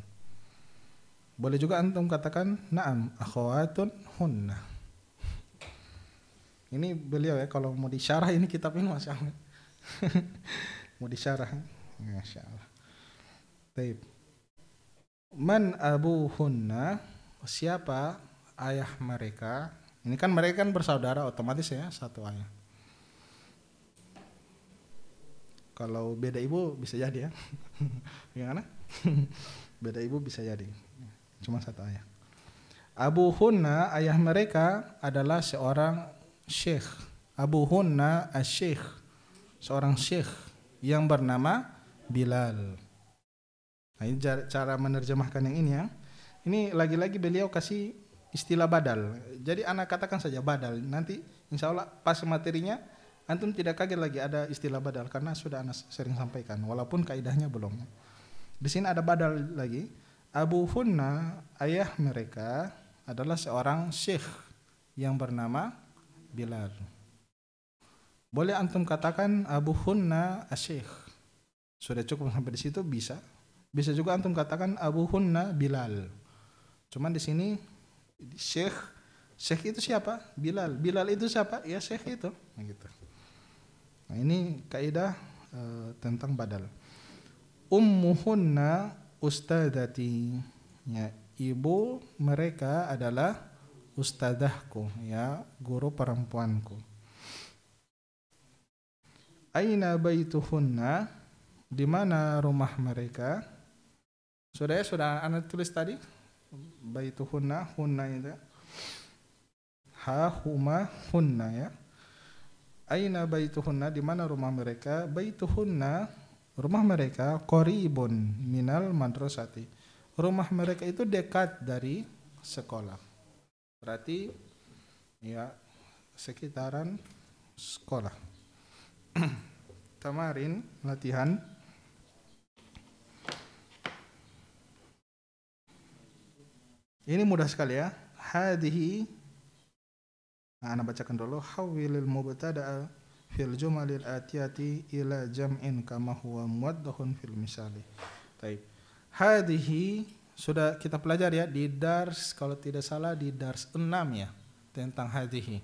Boleh juga antum katakan na'am akhawatun hunna. Ini beliau ya, kalau mau disyarah ini kitab ini Masya Allah. Mau disyarah, Masya Allah. Taib. Man abuhunna, siapa ayah mereka? Ini kan mereka kan bersaudara, otomatis ya satu ayah. Kalau beda ibu bisa jadi ya. Gimana? Beda ibu bisa jadi. Cuma satu ayah. Abuhunna, ayah mereka adalah seorang syekh. Abuhunna asy-syekh, seorang syekh yang bernama Bilal. Nah, ini cara menerjemahkan yang ini ya. Ini lagi-lagi beliau kasih istilah badal. Jadi anak katakan saja badal. Nanti insya Allah pas materinya antum tidak kaget lagi ada istilah badal karena sudah anak sering sampaikan walaupun kaidahnya belum. Di sini ada badal lagi. Abu Hunna, ayah mereka adalah seorang syekh yang bernama Bilal. Boleh antum katakan Abu Hunna asyikh. Sudah cukup sampai di situ bisa. Bisa juga antum katakan Abu Hunna Bilal. Cuman di sini syekh itu siapa? Bilal. Bilal itu siapa? Ya syekh itu. Gitu. Nah ini kaidah tentang badal. Ummuhunna ustadzati. Ya, ibu mereka adalah ustadzahku, ya, guru perempuanku. Aina baituhunna, di mana rumah mereka? Sudah anak tulis tadi? Baituhunna, hunna itu. Ha huma hunna ya. Aina baituhunna, di mana rumah mereka? Baituhunna, rumah mereka qaribun minal madrasati. Rumah mereka itu dekat dari sekolah. Berarti ya sekitaran sekolah. Tamarin, latihan. Ini mudah sekali ya. Hadhihi, nah, ana bacakan dulu. Hawwilil mubtada'a fil jumalil atiyati ila jam'in kama huwa muwaddahun fil misali. Baik. Hadhihi sudah kita pelajari ya di dars, kalau tidak salah di dars 6 ya, tentang hadhihi.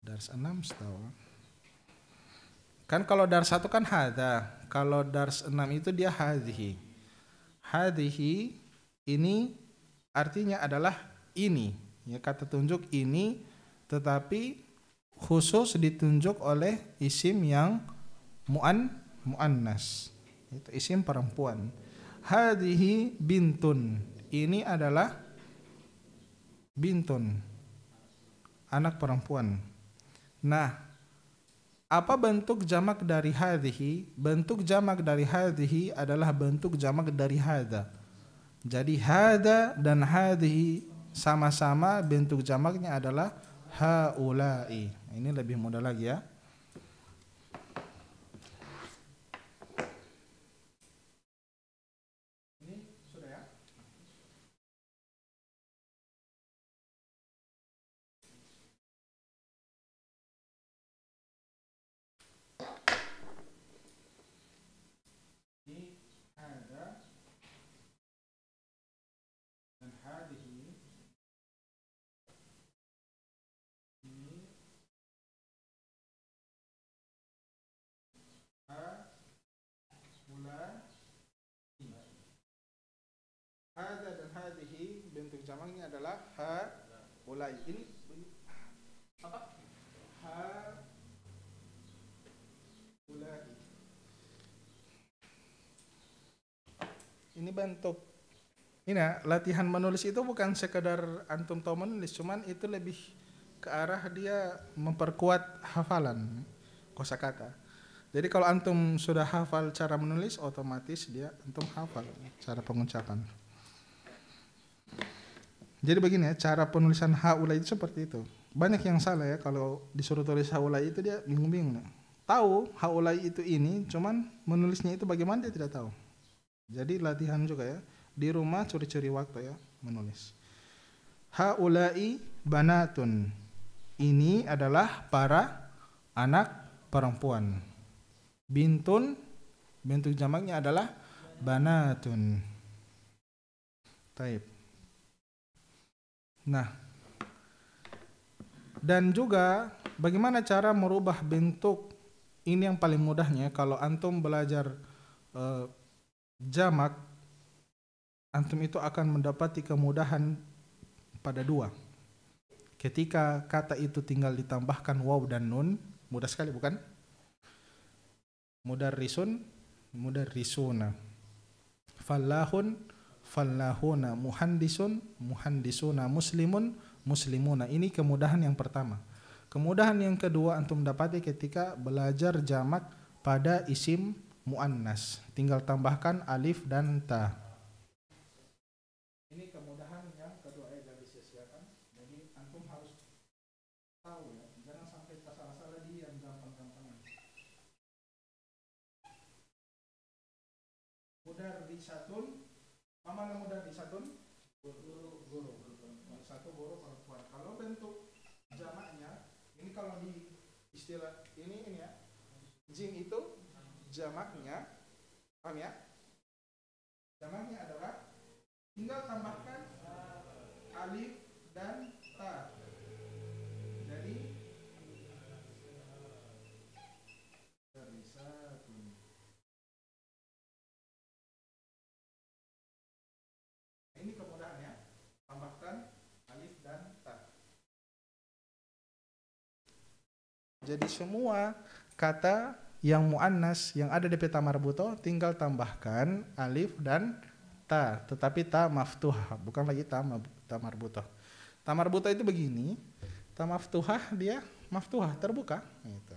Dars 6 setahu. Kan kalau dars 1 kan hadza, kalau dars 6 itu dia hadhihi. Hadhihi ini artinya adalah ini, ya, kata tunjuk ini, tetapi khusus ditunjuk oleh isim yang muannas, itu isim perempuan. Hadhihi bintun, ini adalah bintun, anak perempuan. Nah, apa bentuk jamak dari hadhihi? Bentuk jamak dari hadhihi adalah bentuk jamak dari hadza. Jadi hada dan hadhihi sama-sama bentuk jamaknya adalah haula'i. Ini lebih mudah lagi ya. Ini sudah ya. Ini hada dan hadhihi. Ini hada dan hadhihi bentuk jamaknya adalah haulai. Ini apa? Haulai. Ini bentuk. Ini ya, latihan menulis itu bukan sekedar antum tahu menulis, cuman itu lebih ke arah dia memperkuat hafalan kosakata. Jadi kalau antum sudah hafal cara menulis, otomatis dia antum hafal cara pengucapan. Jadi begini ya, cara penulisan haulai itu seperti itu. Banyak yang salah ya, kalau disuruh tulis haulai itu dia bingung-bingung. Tahu haulai itu ini, cuman menulisnya itu bagaimana dia tidak tahu. Jadi latihan juga ya. Di rumah curi-curi waktu ya menulis. Haulai banatun. Ini adalah para anak perempuan. Bintun, bentuk jamaknya adalah banatun. Taib. Nah, dan juga bagaimana cara merubah bentuk ini yang paling mudahnya kalau antum belajar jamak, antum itu akan mendapati kemudahan pada dua. Ketika kata itu tinggal ditambahkan waw dan nun, mudah sekali bukan? Mudarrisun, mudarrisuna. Fallahun, fallahuna. Muhandisun, muhandisuna. Muslimun, muslimuna. Ini kemudahan yang pertama. Kemudahan yang kedua antum dapati ketika belajar jamak pada isim muannas. Tinggal tambahkan alif dan ta. Ini kemudahan yang kedua. Ganti sesi. ya kan. Jadi antum harus tahu ya, jangan sampai salah-salah di yang gampang-gampangan. Mudarrisatun, mana mudarrisatun? Guru. Satu guru perempuan. Kalau bentuk jamaknya, ini kalau di istilah ini ya, jim itu jamaknya, paham ya? Jamaknya adalah tinggal tambahkan alif dan ta. Jadi mudarrisatun. Ini kemudahannya, tambahkan alif dan ta. Jadi semua kata yang muannas yang ada di peta marbuto tinggal tambahkan alif dan ta, tetapi ta maftuhah, bukan lagi ta marbuto. Ta marbuto itu begini, ta maftuhah dia maftuhah terbuka gitu.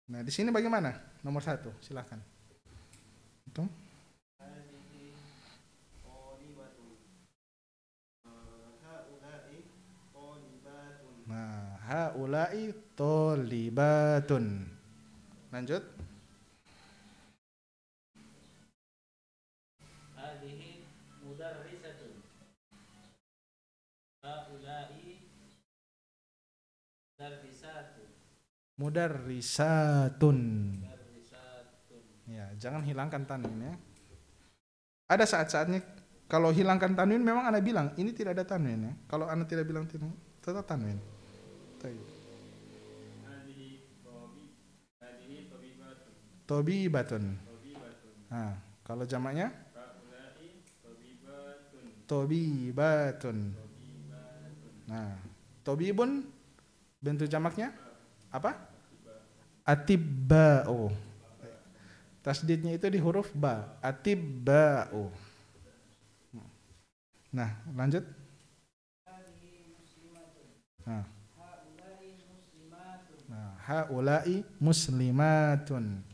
Nah, di sini bagaimana? Nomor 1, silakan. Itu. Nah, haula'i tholibatun. Lanjut. Hadhihi mudarrisatun. Haula'i Mudarrisatun. Ya, jangan hilangkan tanwin ya. Ada saat-saatnya kalau hilangkan tanwin memang Anda bilang ini tidak ada tanwin ya. Kalau Anda tidak bilang tanwin, tetap tanwin. Tobibatun. Nah, kalau jamaknya tobibatun. Nah, tobibun bentuk jamaknya apa? Atibba'u. Tasdidnya itu di huruf ba, atibba'u. Nah, lanjut. Nah, haula'i muslimatun.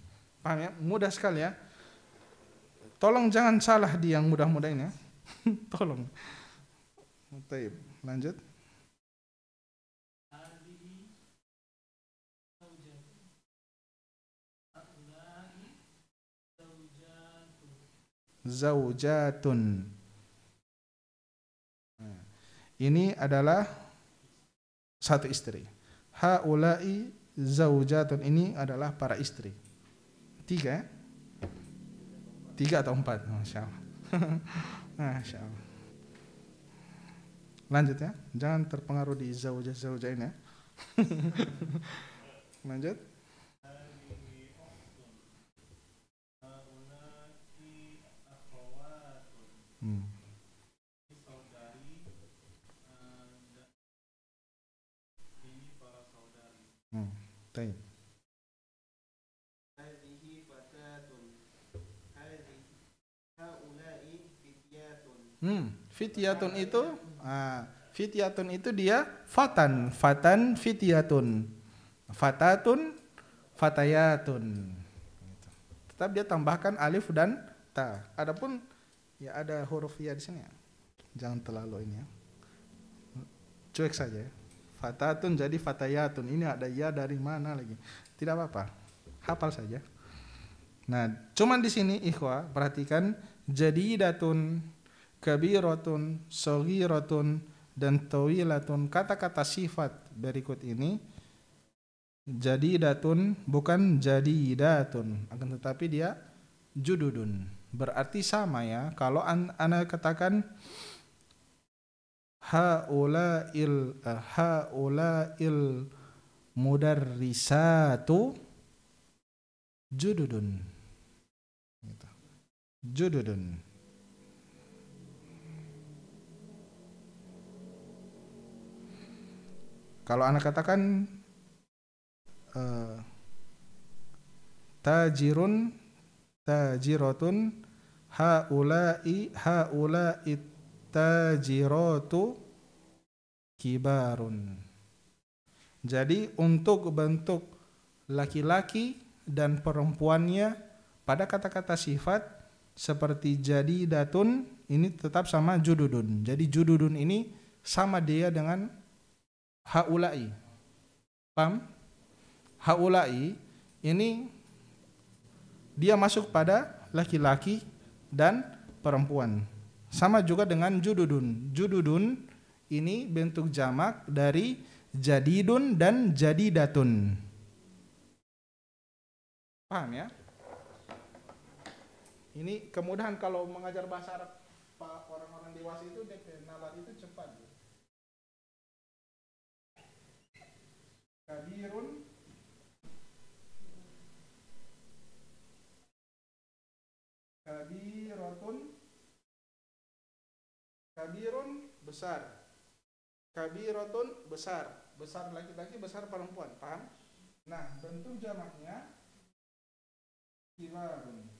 Paham ya? Mudah sekali ya. Tolong jangan salah di yang mudah-mudah ini ya. Tolong. Baik, lanjut. Zaujatun. Nah, ini adalah satu istri. Haula'i zaujatun, ini adalah para istri. 3 ya? 3 atau 4? Masya Allah. Masya Allah. Lanjut ya, jangan terpengaruh di zauja ini ya. Lanjut. Baik. Fityatun itu fityatun itu dia fatan fityatun, fatatun fatayatun gitu. Tetap dia tambahkan alif dan ta. Adapun ya ada huruf ya di sini ya. Jangan terlalu ini ya. Cuek saja ya. Fatatun jadi fatayatun. Ini ada ya dari mana lagi? Tidak apa-apa. Hafal saja. Nah, cuman di sini ikhwah perhatikan jadidatun, kabiratun, saghiratun dan tawilatun. Kata-kata sifat berikut ini jadidatun bukan jadidatun, akan tetapi dia jududun. Berarti sama ya. Kalau ana katakan haula'il mudarrisatu jududun gitu. Jududun. Kalau anak katakan tajirun tajiratun haula'i tajiratu kibarun. Jadi untuk bentuk laki-laki dan perempuannya pada kata-kata sifat seperti jadidatun ini tetap sama jududun. Jadi jududun ini sama dia dengan haulai. Paham? Haulai ini dia masuk pada laki-laki dan perempuan. Sama juga dengan jududun. Jududun ini bentuk jamak dari jadidun dan jadidatun. Paham ya? Ini kemudahan kalau mengajar bahasa Arab orang-orang dewasa itu nalar itu cepat. Kabirun, kabirotun, kabirun besar, kabirotun besar, besar laki-laki, besar perempuan, paham? Nah, bentuk jamaknya kibarun.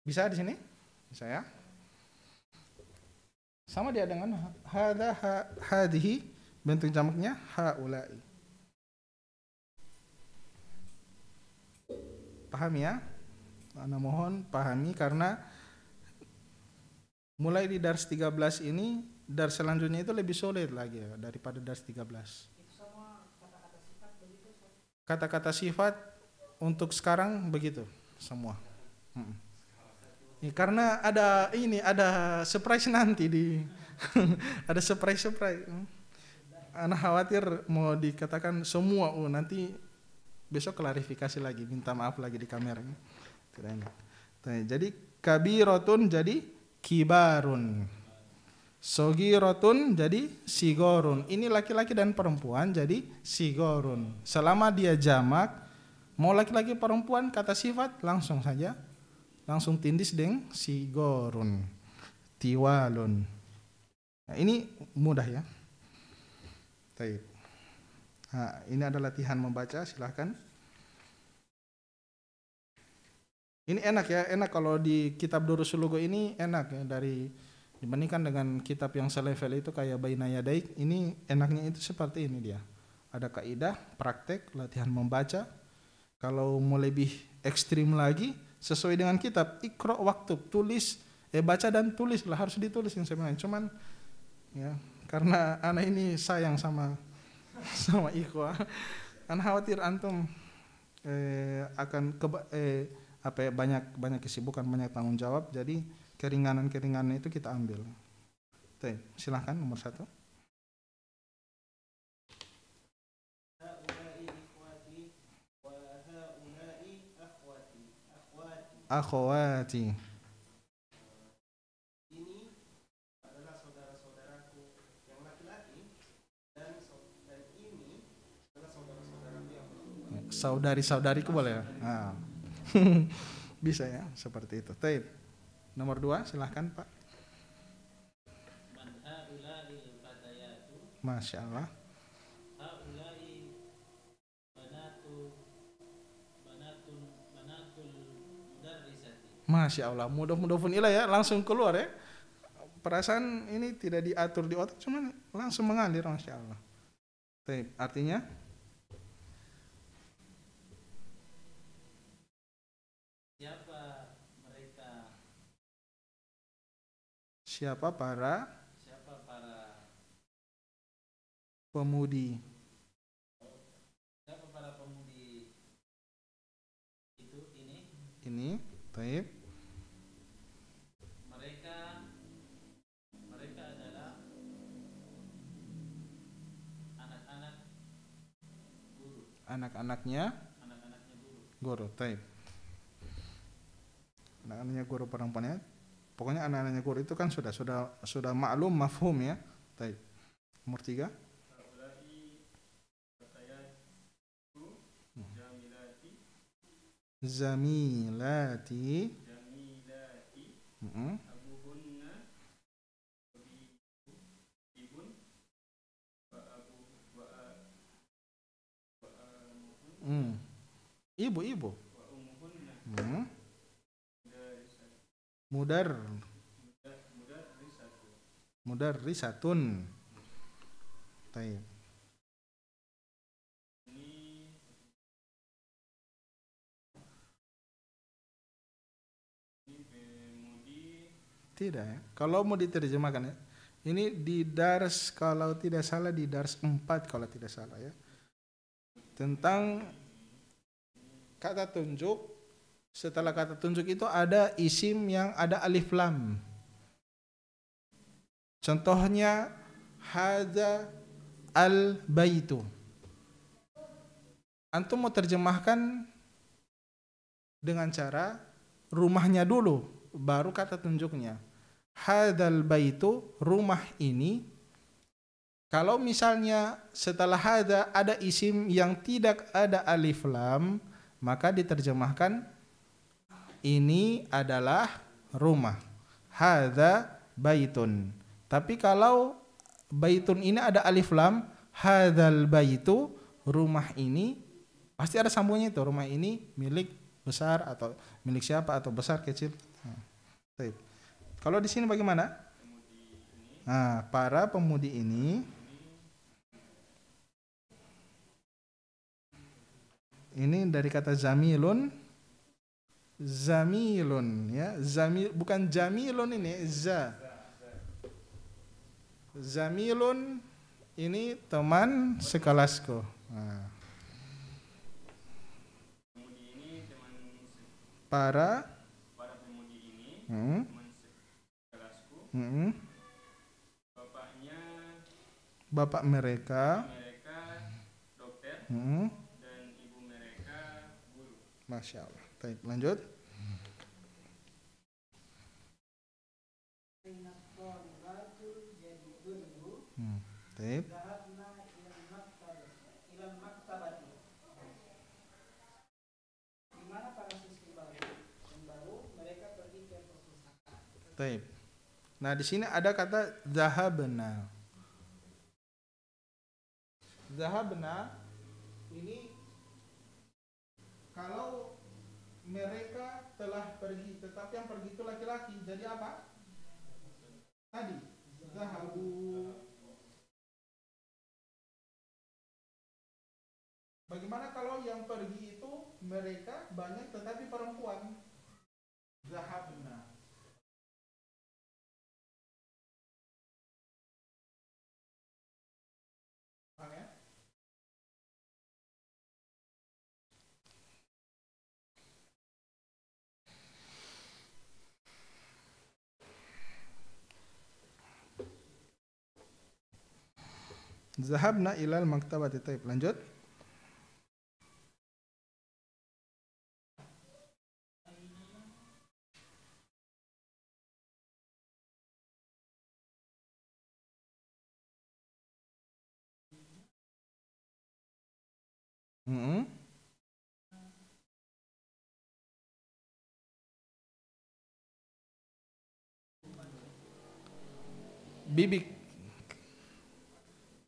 Bisa di sini? Bisa ya? Sama dia dengan hadha, hadhihi, bentuk jamaknya haulai. Paham ya? Ana mohon pahami karena mulai di dars 13 ini, dars selanjutnya itu lebih sulit lagi ya, daripada dars 13. Itu sama kata-kata sifat begitu. Kata-kata sifat untuk sekarang begitu semua. Karena ada surprise nanti di ada surprise. Anak khawatir mau dikatakan semua, nanti besok klarifikasi lagi, minta maaf lagi di kamera. Jadi kabirotun jadi kibarun, sogirotun jadi sigorun. Ini laki-laki dan perempuan jadi sigorun. Selama dia jamak, mau laki-laki perempuan, kata sifat langsung saja, langsung tindis dengan sigorun, tiwalun. Nah, ini mudah ya. Baik. Nah, ini ada latihan membaca, silahkan. Ini enak ya, enak kalau di kitab Durusul Lugha ini enak ya, dibandingkan dengan kitab yang selevel itu kayak Baina Yadaik, ini enaknya itu seperti ini dia. Ada kaidah, praktek, latihan membaca. Kalau mau lebih ekstrim lagi, sesuai dengan kitab, ikro waktu, tulis, baca dan tulis lah, harus ditulis yang sebenarnya. Cuman ya, karena anak ini sayang sama ikhwah, anak khawatir antum akan banyak kesibukan, banyak tanggung jawab, jadi keringanan itu kita ambil. Silahkan nomor 1. Akhwati. Ini adalah saudara-saudaraku yang laki-laki dan ini adalah saudara-saudaraku yang perempuan. Saudari-saudariku boleh ya? Nah. Bisa ya, seperti itu. Taib. Nomor 2, silahkan Pak. Masya Allah. Masya Allah, mudah-mudahan ilah ya, langsung keluar ya. Perasaan ini tidak diatur di otak, cuman langsung mengalir, Masya Allah. Taib. Artinya siapa para pemudi? Siapa para pemudi itu Ini, taib. Mereka adalah anak-anak guru. Anak-anaknya guru, taib. Anak-anaknya guru perempuannya. Pokoknya anak-anaknya guru itu kan sudah maklum, mafhum ya. Taib. Nomor 3. Zamilati. Abuhunna ibun Ibu. wa umuhunna Mudarrisatun. Taib. Tidak ya. Kalau mau diterjemahkan ya. Ini di dars kalau tidak salah di dars 4 kalau tidak salah ya. Tentang kata tunjuk. Setelah kata tunjuk itu ada isim yang ada alif lam. Contohnya hadza al baitu. Antum mau terjemahkan dengan cara rumahnya dulu baru kata tunjuknya. Hadzal baitu, rumah ini. Kalau misalnya setelah hadza ada isim yang tidak ada alif lam, maka diterjemahkan ini adalah rumah. Hadza baitun. Tapi kalau baitun ini ada alif lam, hadzal baitu, rumah ini pasti ada sambungnya itu. Rumah ini milik besar atau milik siapa atau besar kecil. Baik. Kalau di sini bagaimana? Nah, para pemudi ini dari kata zamilun. Zamilun ya, zamil bukan jamilun ini, zamilun ini teman sekelasku. Nah. Para pemudi ini teman sekelasku. Bapak mereka dokter dan ibu mereka guru. Masya Allah. Baik, lanjut. Baik. Baik. Nah, di sini ada kata zahabna. Zahabna ini kalau mereka telah pergi, tetapi yang pergi itu laki-laki, jadi apa? Tadi zahabu. Bagaimana kalau yang pergi itu mereka banyak tetapi perempuan? Zahabna. Paham ya? Zahabna ilal maktabati. Taib, lanjut.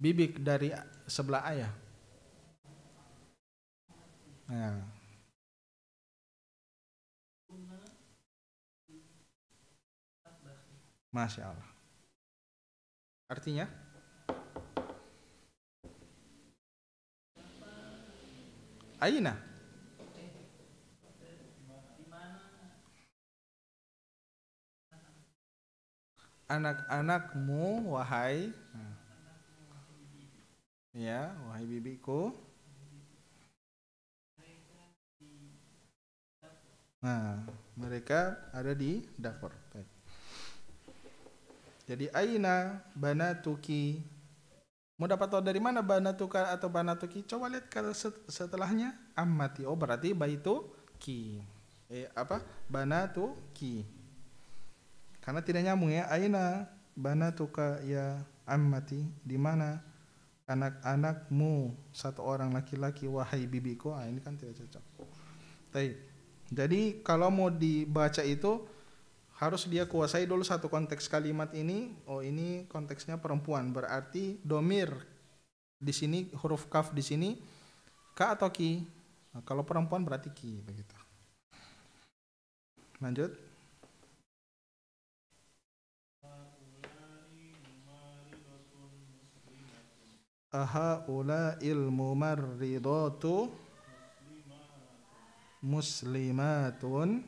Bibik dari sebelah ayah. Nah. Masya Allah. Artinya? Aina. Anak-anakmu, wahai. Ya, wahai bibiku. Nah, mereka ada di dapur. Jadi aina banatuki. Mau dapat tahu dari mana banatuka atau banatuki? Coba lihat kalau setelahnya ammati. Oh, berarti baitu ki. Banatuki. Karena tidak nyambung ya. Aina banatuka ya ammati. Di mana anak-anakmu, satu orang laki-laki, wahai bibiku. Ini kan tidak cocok. Jadi kalau mau dibaca itu harus dia kuasai dulu satu konteks kalimat ini. Oh, ini konteksnya perempuan, berarti domir di sini, huruf kaf di sini ka atau ki. Nah, kalau perempuan berarti ki, begitu. Lanjut. Ahaula'il mumarridatu muslimatun.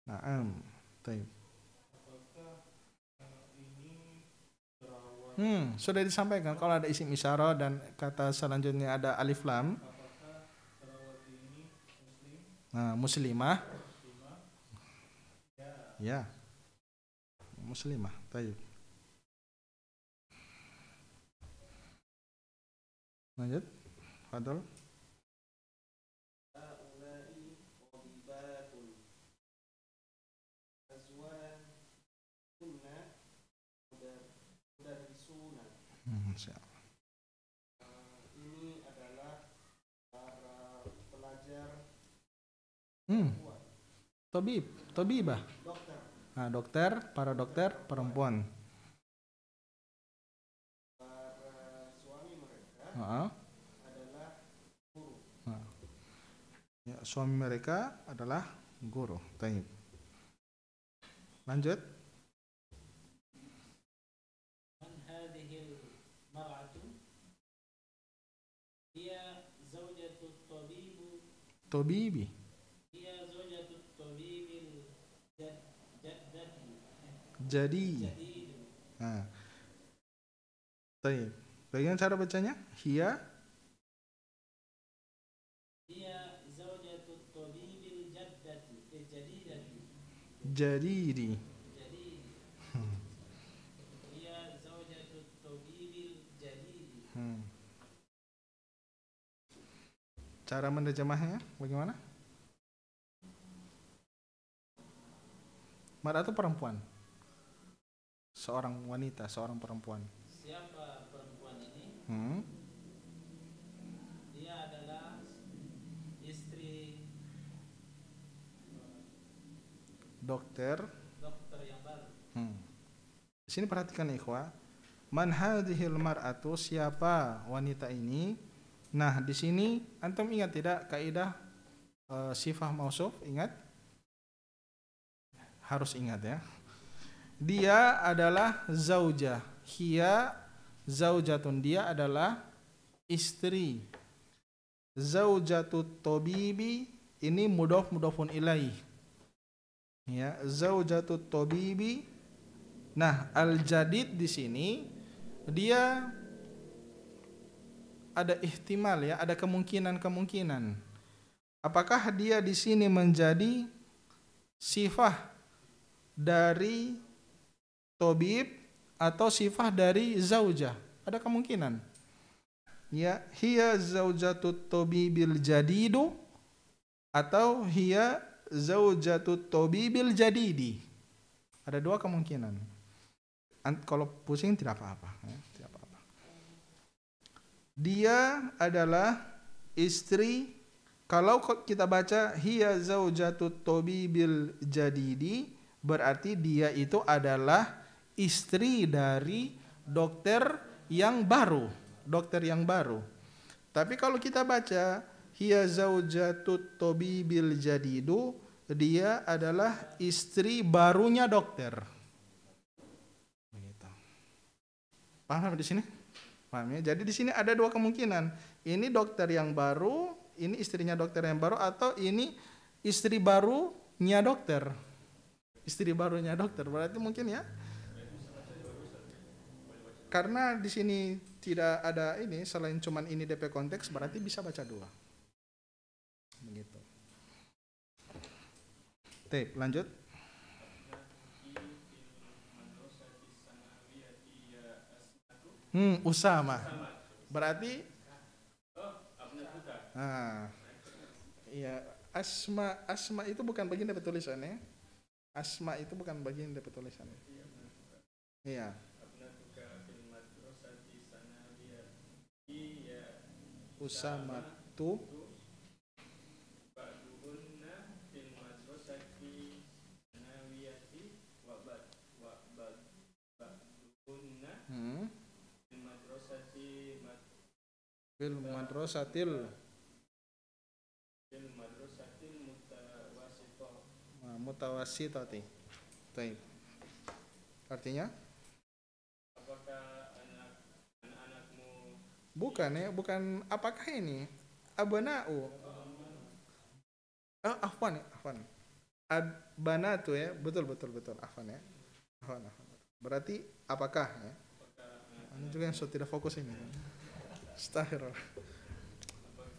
Naam. Baik. Sudah disampaikan kalau ada isim isyarah dan kata selanjutnya ada alif lam. Nah, muslimah. Ya. Muslimah. Baik. Lanjut. Fadol. Haula'i tabibatun. Azwajuhunna mudarrisuna. Siap. Ini adalah para pelajar Tabibah. dokter. Nah, dokter, para dokter perempuan. Para suami mereka Heeh. adalah guru. Ya, suami mereka adalah guru. Baik. Lanjut. Man hadhil mar'atu hiya zawjatu Tabibi. hiya zawjatu tabibil jaddati Jadi. jadid. Nah. Baik. Bagaimana cara bacanya? Hiya Zawjatu tabibil jaddati jadidati jadidi. jadid. Hiya zawjatu tabibil jadidi. Cara menerjemahnya bagaimana? Mar'ah itu perempuan. Seorang wanita, seorang perempuan. Siapa perempuan ini? Dia adalah istri Dokter. yang baru. Di sini perhatikan ikhwah. Man hadhil mar'atu, siapa wanita ini? Nah, di sini antum ingat tidak kaidah sifah mausuf? Ingat? Harus ingat ya. Dia adalah zaujah. Hiya zaujatun, dia adalah istri. Zaujatut tabibi ini mudhafun ilaih. Ya, zaujatut tabibi. Nah, al-jadid di sini dia ada ihtimal ya, ada kemungkinan. Apakah dia di sini menjadi sifah dari tabib atau sifah dari zaujah? Ada kemungkinan. Ya, hiya zaujatut tabibil jadidu atau hiya zaujatut tabibil jadidi. Ada dua kemungkinan. Kalau pusing tidak apa-apa, ya, tidak apa-apa. Dia adalah istri. Kalau kita baca hiya zaujatut tabibil jadidi, berarti dia itu adalah istri dari dokter yang baru. Tapi kalau kita baca hiya zaujatut tabibil jadidu, dia adalah istri barunya dokter. Begitu. Paham di sini? Paham ya? Jadi di sini ada dua kemungkinan. Ini dokter yang baru, ini istrinya dokter yang baru, atau ini istri barunya dokter. Istri barunya dokter berarti mungkin ya. Karena di sini tidak ada ini selain cuman ini DP konteks, berarti bisa baca dua. Begitu. Baik, lanjut. Usama. Berarti iya, asma itu bukan bagian dari tulisannya. Asma itu bukan bagian dari tulisannya. Iya. Usama tu fil madrasatil mutawassitati. Baik. Artinya? Apakah anak-anakmu? Bukan ya, bukan apakah ini? Abana'u. Afwan. Abanatu ya, betul. Afwan ya. Afwan. Berarti apakah ya? Ini juga yang tidak fokus ini. Astagfirullah. Apakah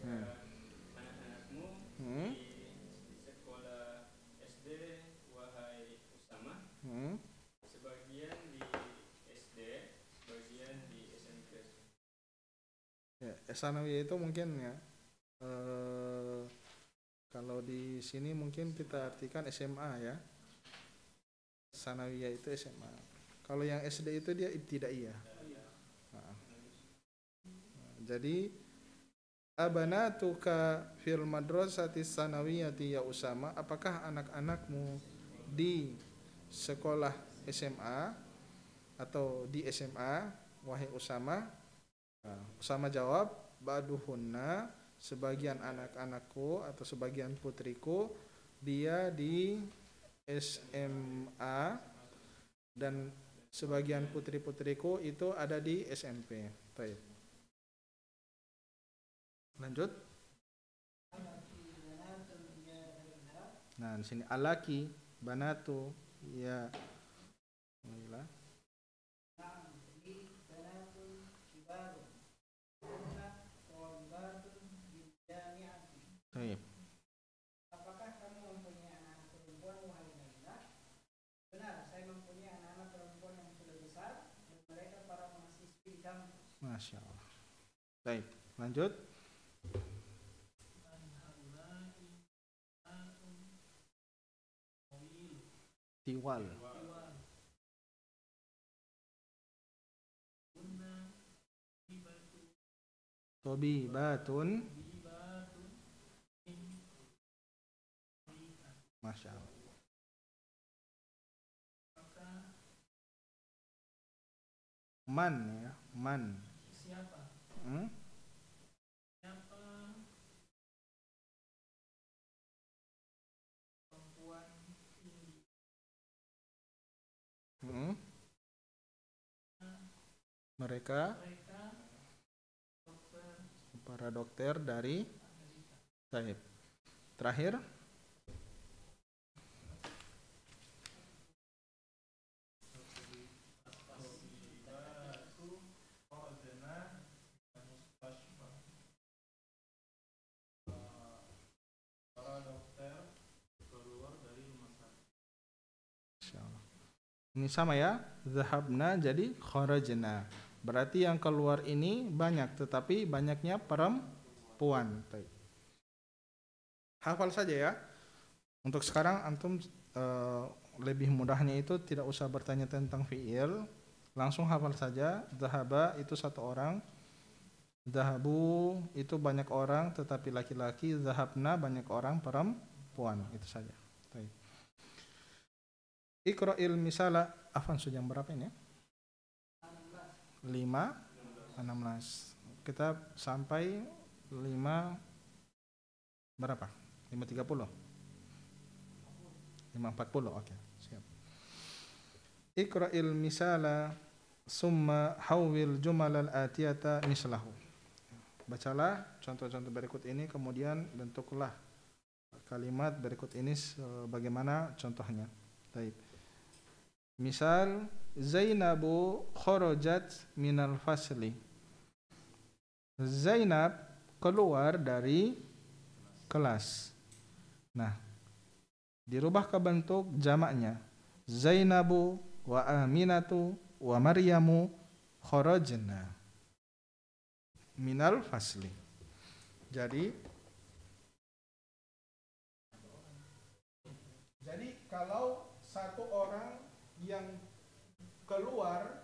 anak-anakmu di sekolah SD, wahai Usama? Sebagian di SD, sebagian di SMP. Ya, sanawiyah itu mungkin ya. Kalau di sini mungkin kita artikan SMA ya. Sanawiyah itu SMA. Kalau yang SD itu dia ibtidaiyah. Nah. Jadi abanatuka fil madrasati sanawiyati ya Usama, apakah anak-anakmu di sekolah SMA atau di SMA wahai Usama? Nah, Usama jawab, ba'duhunna, sebagian anak-anakku atau sebagian putriku dia di SMA dan sebagian putri-putriku itu ada di SMP. Baik. Lanjut. Nah, di sini alaki, banatu, ya. Inilah. Baik. Apakah kamu mempunyai anak-anak perempuan wahai Nabila? Benar, saya mempunyai anak-anak perempuan yang sudah besar dan mereka para mahasiswi di kampus. Masya Allah. Baik, lanjut. Tiwal. Tobibatun. Masya Allah. Man ya, man. Siapa? Hmm? Siapa perempuan ini? Hmm? Mereka Dokter para dokter dari Taib. Terakhir. Ini sama ya, zahabna jadi kharajna. Berarti yang keluar ini banyak, tetapi banyaknya perempuan. Hafal saja ya. Untuk sekarang antum lebih mudahnya itu tidak usah bertanya tentang fiil, langsung hafal saja. Zahaba itu satu orang, zahabu itu banyak orang tetapi laki-laki, zahabna banyak orang perempuan, itu saja. Baik. Iqra'il misala, afan sudah jam berapa ini? 5:16. Kita sampai 5 berapa? 5:30. 5:40. Oke, siap. Iqra'il misala summa hawwil jumalal atiyata mislahu. Bacalah contoh-contoh berikut ini, kemudian bentuklah kalimat berikut ini sebagaimana contohnya. Baik. Misal Zainabu kharajat minal fasli. Zainab keluar dari kelas. Nah, dirubah ke bentuk jamaknya. Zainabu wa Aminatu wa Maryamu kharajna minal fasli. Jadi kalau satu orang yang keluar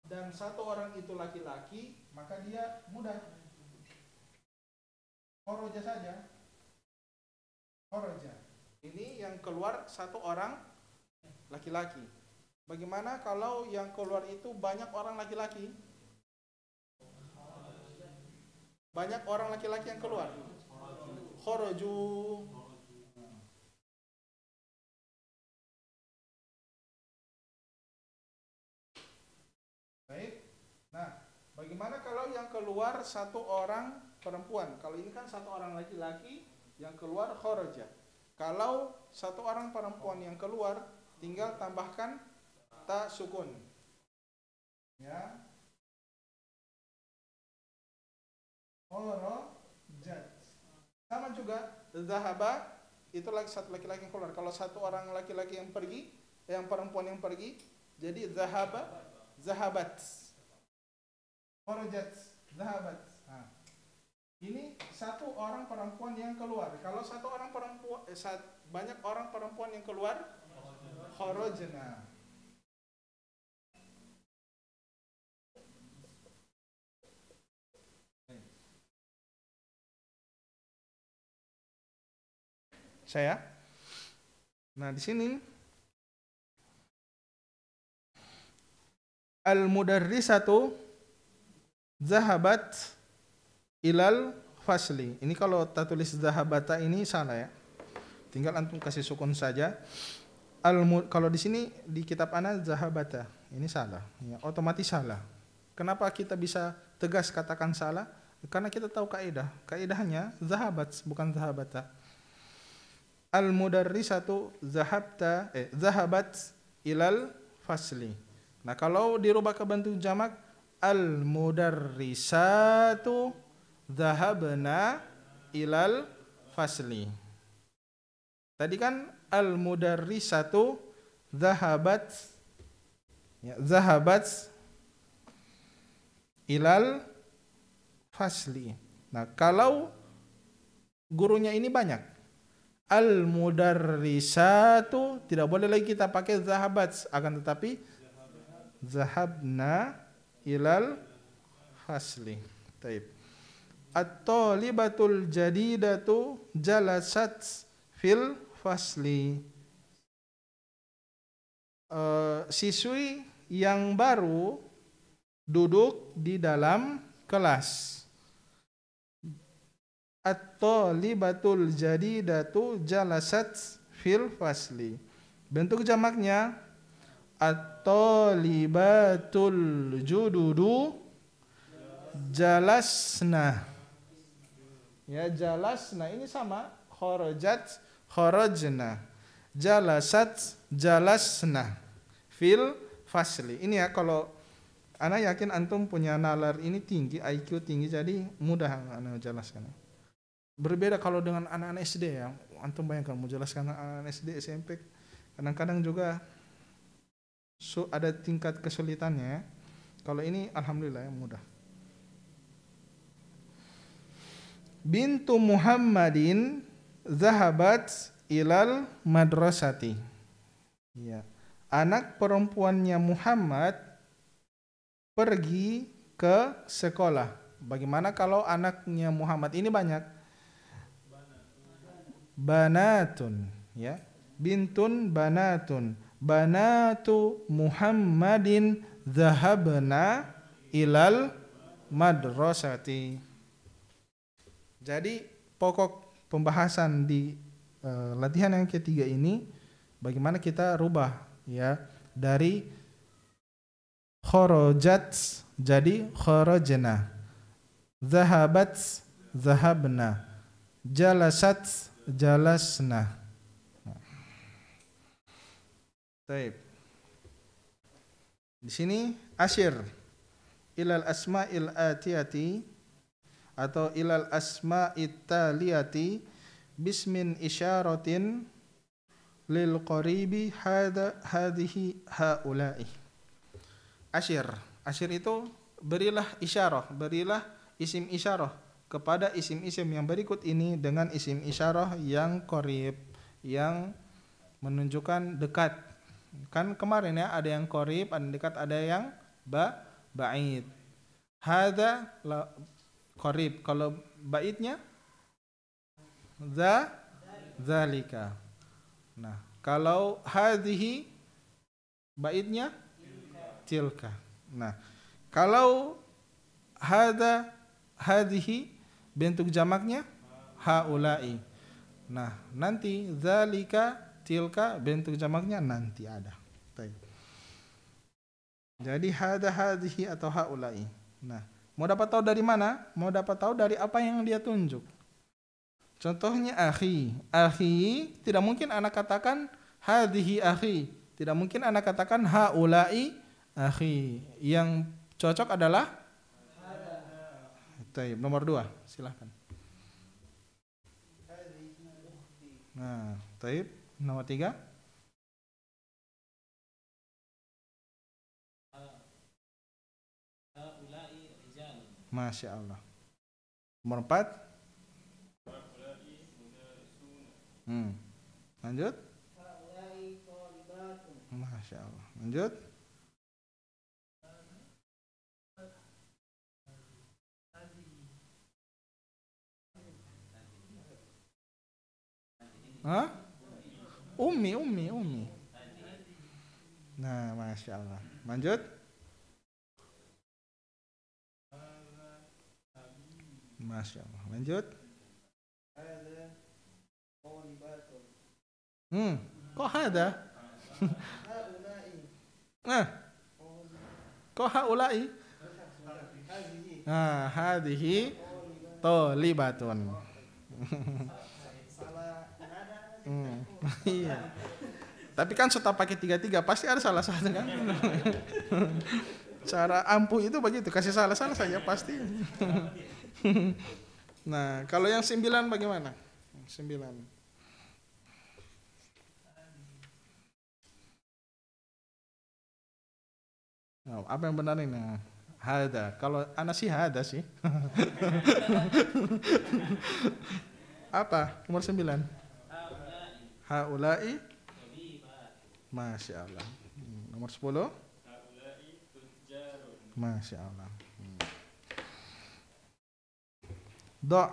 dan satu orang itu laki-laki, maka dia mudah. Kharaja saja. Kharaja. Ini yang keluar satu orang laki-laki. Bagaimana kalau yang keluar itu banyak orang laki-laki? Banyak orang laki-laki yang keluar. Kharaju. Baik. Nah, bagaimana kalau yang keluar satu orang perempuan? Kalau ini kan satu orang laki-laki yang keluar kharaja. Kalau satu orang perempuan yang keluar, tinggal tambahkan ta sukun. Ya, kharajat. Sama juga zahaba itu satu laki-laki yang keluar. Kalau satu orang laki-laki yang pergi, yang perempuan yang pergi, jadi zahabat. Kharajat, zahabat. Nah, ini satu orang perempuan yang keluar. Kalau satu orang perempuan, banyak orang perempuan yang keluar, kharajna. Saya. Nah, di sini al-mudarrisatu zahabat ilal fasli. Ini kalau tak tulis zahabata ini salah ya. Tinggal antum kasih sukun saja. Kalau di sini di kitab ana zahabata. Ini salah. Ya, otomatis salah. Kenapa kita bisa tegas katakan salah? Karena kita tahu kaidah. Kaidahnya zahabat bukan zahabata. Al-mudarrisatu zahabat ilal fasli. Nah, kalau dirubah ke bentuk jamak al-mudarrisatu zahabna ilal fasli. Tadi kan al-mudarrisatu zahabat ilal fasli. Nah, kalau gurunya ini banyak, al-mudarrisatu tidak boleh lagi kita pakai zahabat, akan tetapi zahabna ilal fasli. Taib. At-talibatul jadidatu jalasat fil fasli. Siswi yang baru duduk di dalam kelas. At-talibatul jadidatu jalasat fil fasli. Bentuk jamaknya at-talibatul jududu jalasna. Ya, jalasna ini sama kharajat kharajna. Jalasat jalasna fil fasli. Ini ya, kalau ana yakin antum punya nalar ini tinggi, IQ tinggi, jadi mudah ana jelaskan. Berbeda kalau dengan anak-anak SD ya. Antum bayangkan mau jelaskan anak-anak SD, SMP, kadang-kadang juga ada tingkat kesulitannya. Kalau ini alhamdulillah ya, mudah. Bintu Muhammadin zahabat ilal madrasati. Ya. Anak perempuannya Muhammad pergi ke sekolah. Bagaimana kalau anaknya Muhammad ini banyak? Banatun, ya. Bintun banatun. Banatu Muhammadin zahabna ilal madrasati. Jadi pokok pembahasan di latihan yang ketiga ini bagaimana kita rubah ya dari kharajat jadi kharajna, zahabat zahabna, jalasat jalasna. Baik. Di sini asyir ilal asma'il atiyati atau ilal asma'it taliyati bismin isyaratin lil qaribi hadhihi haula'i. Asyir itu berilah isyarah, berilah isim isyarah kepada isim-isim yang berikut ini dengan isim isyarah yang qarib, yang menunjukkan dekat. Kan kemarin ya, ada yang qarib, ada yang dekat, ada yang ba'id. Hadza qarib, kalau ba'idnya zalika. Nah, kalau hadhihi ba'idnya tilka. Nah, kalau hadza hadhihi bentuk jamaknya haula'i. Nah, nanti zalika tilka bentuk jamaknya nanti ada. Baik. Jadi hada hadhihi atau haula'i. Nah, mau dapat tahu dari mana? Mau dapat tahu dari apa yang dia tunjuk. Contohnya akhi. Akhi tidak mungkin anak katakan hadhihi akhi. Tidak mungkin anak katakan haula'i akhi. Yang cocok adalah Taib, nomor 2, silahkan. Nah, taib, nomor 3. Masya Allah. Nomor 4. Lanjut. Masya Allah. Lanjut. Hah? Ummi. Nah, Masya Allah. Lanjut. Masya Allah. Lanjut. Kok ada? Kok haulai? Nah, hadhihi thalibatun. Iya. Tapi kan setelah pakai 3 pasti ada salah satu kan? Cara ampuh itu begitu, kasih salah saja pasti. Nah, kalau yang 9 bagaimana? 9. Oh, apa yang benar ini? Hada. Kalau ana sih hada sih. Apa? Nomor 9. Haulai. Masya Allah. Nomor 10. Masya Allah. Do'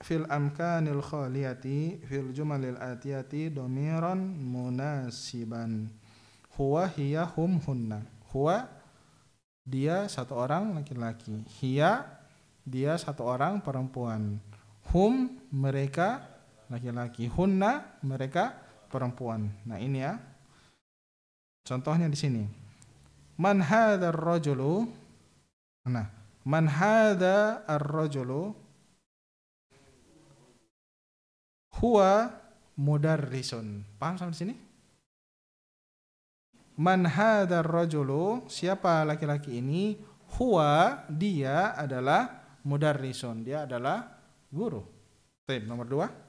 fil amkanil khaliyati fil jumalil atiyati domiran munasiban. Huwa hiya hum hunna. Huwa dia satu orang laki-laki. Hiya dia satu orang perempuan. Hum mereka laki-laki. Hunna mereka perempuan. Nah ini ya. Contohnya di sini. Man hadzal rajulu. Nah, man hadzal rajulu huwa mudarrisun. Paham sampai di sini? Man hadzal rajulu, siapa laki-laki ini? Huwa dia adalah mudarrisun. Dia adalah guru. Baik, nomor 2.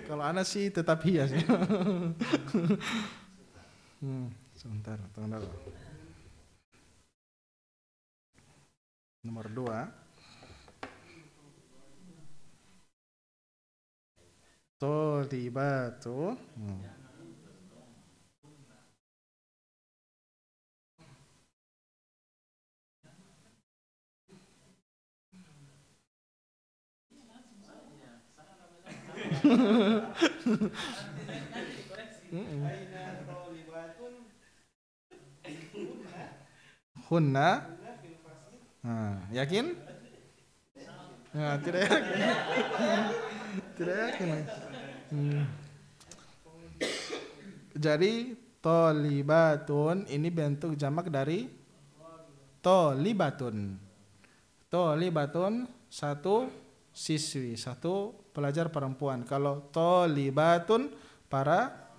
Kalau anak sih tetap hiya sih. Sebentar, tunggu dulu. Nomor 2. Tolibatu. Hunna. Nah, yakin? Nah, tidak yakin. Tidak yakin. Jadi tolibatun ini bentuk jamak dari tolibatun. Tolibatun satu siswi, satu pelajar perempuan. Kalau tolibatun para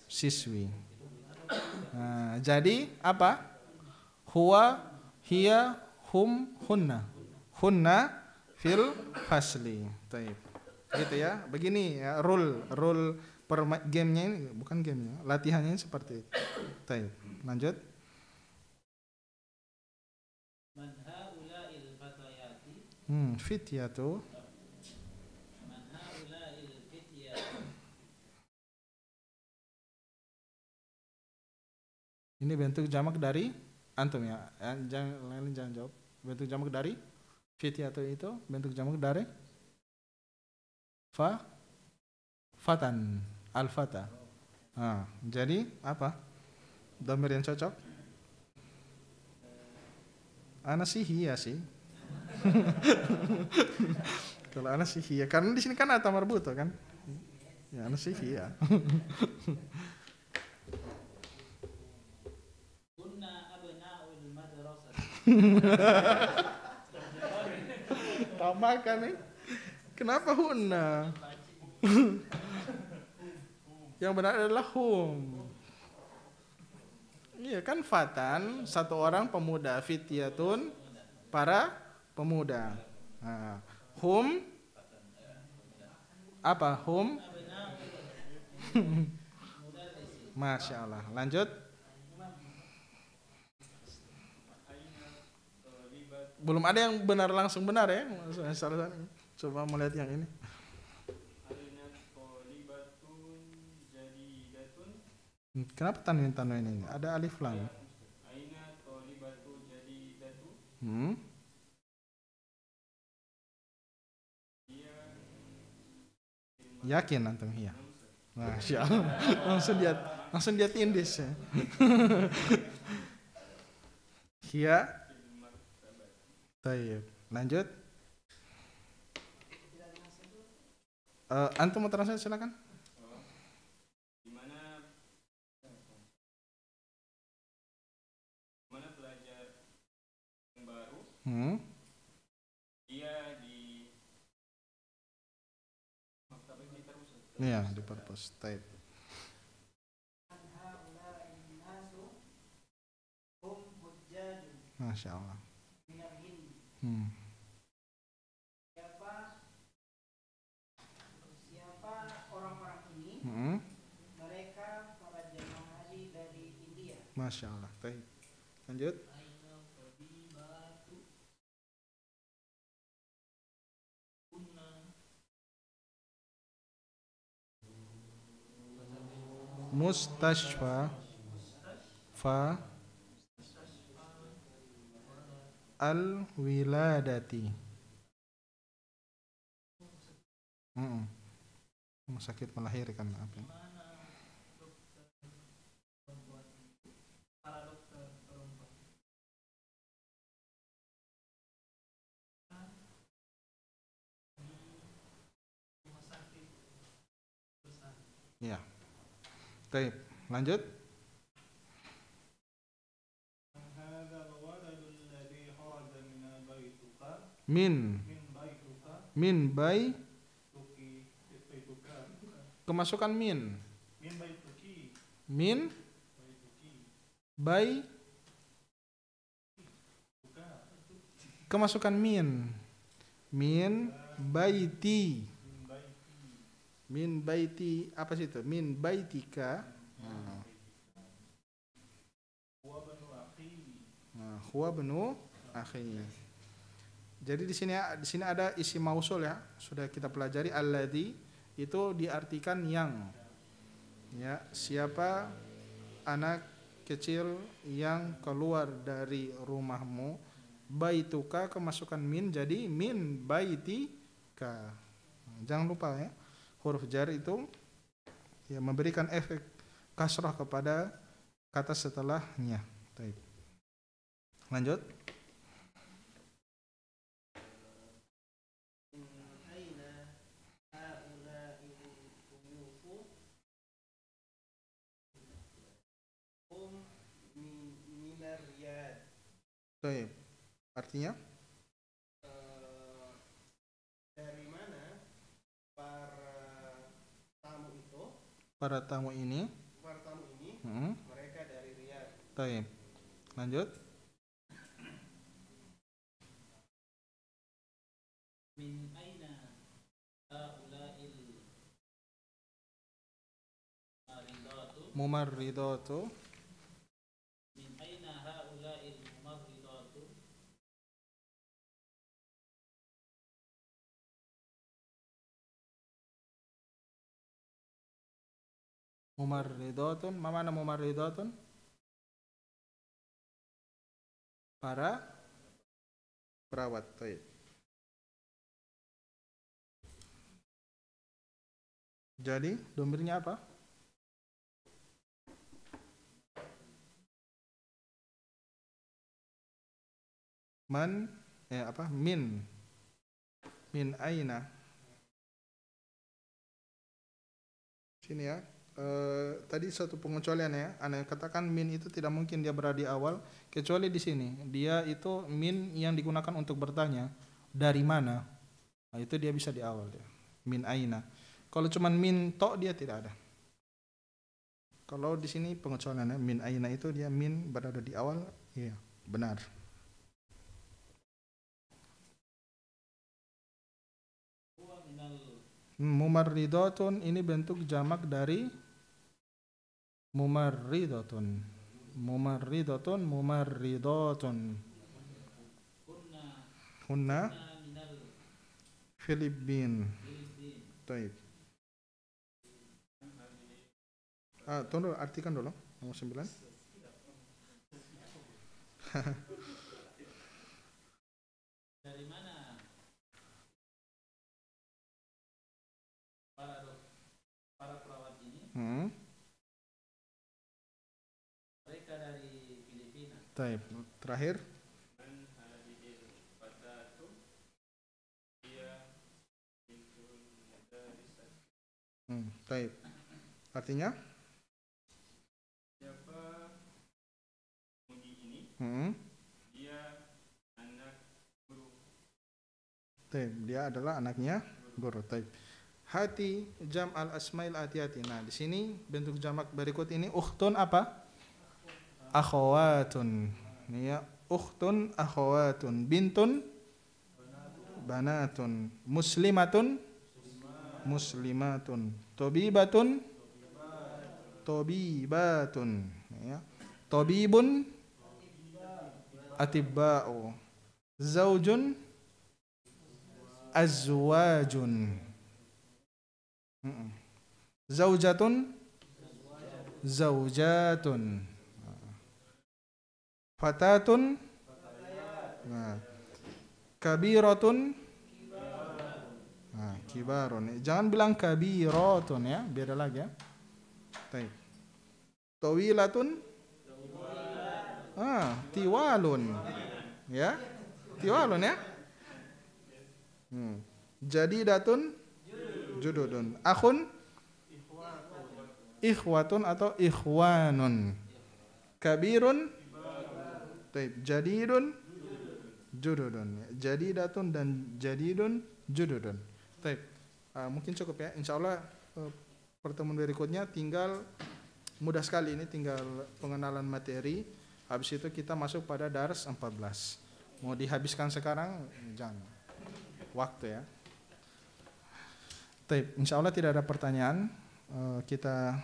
siswi. Nah, jadi apa? Huwa, hiya, hum, hunna. Hunna fil fasli. Taib. Gitu ya. Begini ya rule gamenya ini, bukan gamenya, latihannya seperti itu. Taib. Lanjut. Man haula'il fatayati. Fityatu. Man haula'il fityatu. Ini bentuk jamak dari antum ya. Jangan jawab. Bentuk jamak dari fityatu itu bentuk jamak dari fatan, al-fata. Nah, jadi apa? Dhamir yang cocok? Ana sih hiya sih. Kalau ana sih hiya, karena di sini kan ada marbuto kan? Ya, ana sih hiya. Kunna abna'ul madrasah. Tambahkan nih. Kenapa hunna? Yang benar adalah hum. Iya kan, fatan satu orang pemuda, fityatun para pemuda. Nah, hum apa hum? Masya Allah. Lanjut. Belum ada yang benar langsung benar ya. Coba melihat yang ini. Kenapa tanwin ini? Ada alif lam. Yakin antum iya. Masya Allah. langsung dia tindis ya. Hiya. Tayyib. Lanjut. Antum mau translate silakan. Mana pelajar yang baru? Dia di maktabah kita rusak. Iya, di purpose type. Masya Allah. Siapa orang-orang ini? Mereka para jemaah haji dari India. Masya Allah. Baik. Lanjut. Mustashfa fa al wiladati. Rumah sakit melahirkan apa? Ya. Baik, lanjut. Min bay kemasukan min bay kemasukan min baiti apa sih itu? Min baitika. Huwa benu akhi. Jadi di sini ada isim mausul ya, sudah kita pelajari. Alladzi itu diartikan yang, ya, siapa anak kecil yang keluar dari rumahmu. Baituka kemasukan min, jadi min baitika. Jangan lupa ya, huruf jar itu ya memberikan efek kasrah kepada kata setelahnya. Baik. Lanjut. Baik. Artinya? Dari mana para tamu itu? Para tamu ini. Mereka dari Riyadh. Baik. Lanjut. Min aina haula'il Mumarridatu. Min aina haula'il mumarridatu. Mumarridatun, mana mumarridatun? Para perawat. Baik. Jadi domirnya apa? Man, apa? Min aina. Sini ya. Tadi satu pengecualian ya. Anda katakan min itu tidak mungkin dia berada di awal, kecuali di sini. Dia itu min yang digunakan untuk bertanya dari mana. Nah, itu dia bisa di awal dia. Min aina. Kalau cuman min to dia tidak ada. Kalau di sini pengecualiannya min aina itu dia min berada di awal, iya, benar. Mumarridatun ini bentuk jamak dari mumarridatun. Mumarridatun, mumarridatun. Hunna Filipin. Taib. Tunggu, artikan dulu nomor 9. Dari mana para perawat ini? Mereka dari Filipina. Taib. Terakhir. Taib. Artinya? Siapa pengemudi ini? Dia anak guru. Taib. Dia adalah anaknya guru. Taib. Hati jam al asmail atiyati. Nah, di sini bentuk jamak berikut ini ukhtun apa? Akhawatun. Ya, ukhtun akhawatun, bintun banatun, muslimatun muslimatun, tobibatun tobibatun, ya, tobibun atibba'u, zaujun azwajun, zaujatun zaujatun, fatatun, nah, kabiratun, nah, kibarun. Jangan bilang kabiratun ya, beda lagi ya. Baik. Tawilatun, tiwalun, ya, tiwalun ya. Jadidatun, jududun. Akhun, ikhwatun atau ikhwanun. Kabirun, taib. Jadidun, jududun. Jadidatun dan jadidun, jududun. Taib. Mungkin cukup ya. Insyaallah pertemuan berikutnya tinggal mudah sekali, ini tinggal pengenalan materi. Habis itu kita masuk pada dars 14. Mau dihabiskan sekarang? Jangan. Waktu ya. Taib. Insyaallah tidak ada pertanyaan. Kita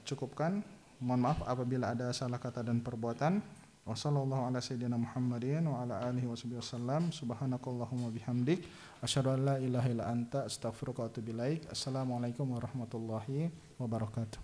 cukupkan. Mohon maaf apabila ada salah kata dan perbuatan. Wassallallahu ala sayyidina Muhammadin wa ala alihi wasallam. Subhanakallahumma bihamdik asyhadu an la ilaha illa anta astaghfiruka wa atubu ilaik. Assalamualaikum warahmatullahi wabarakatuh.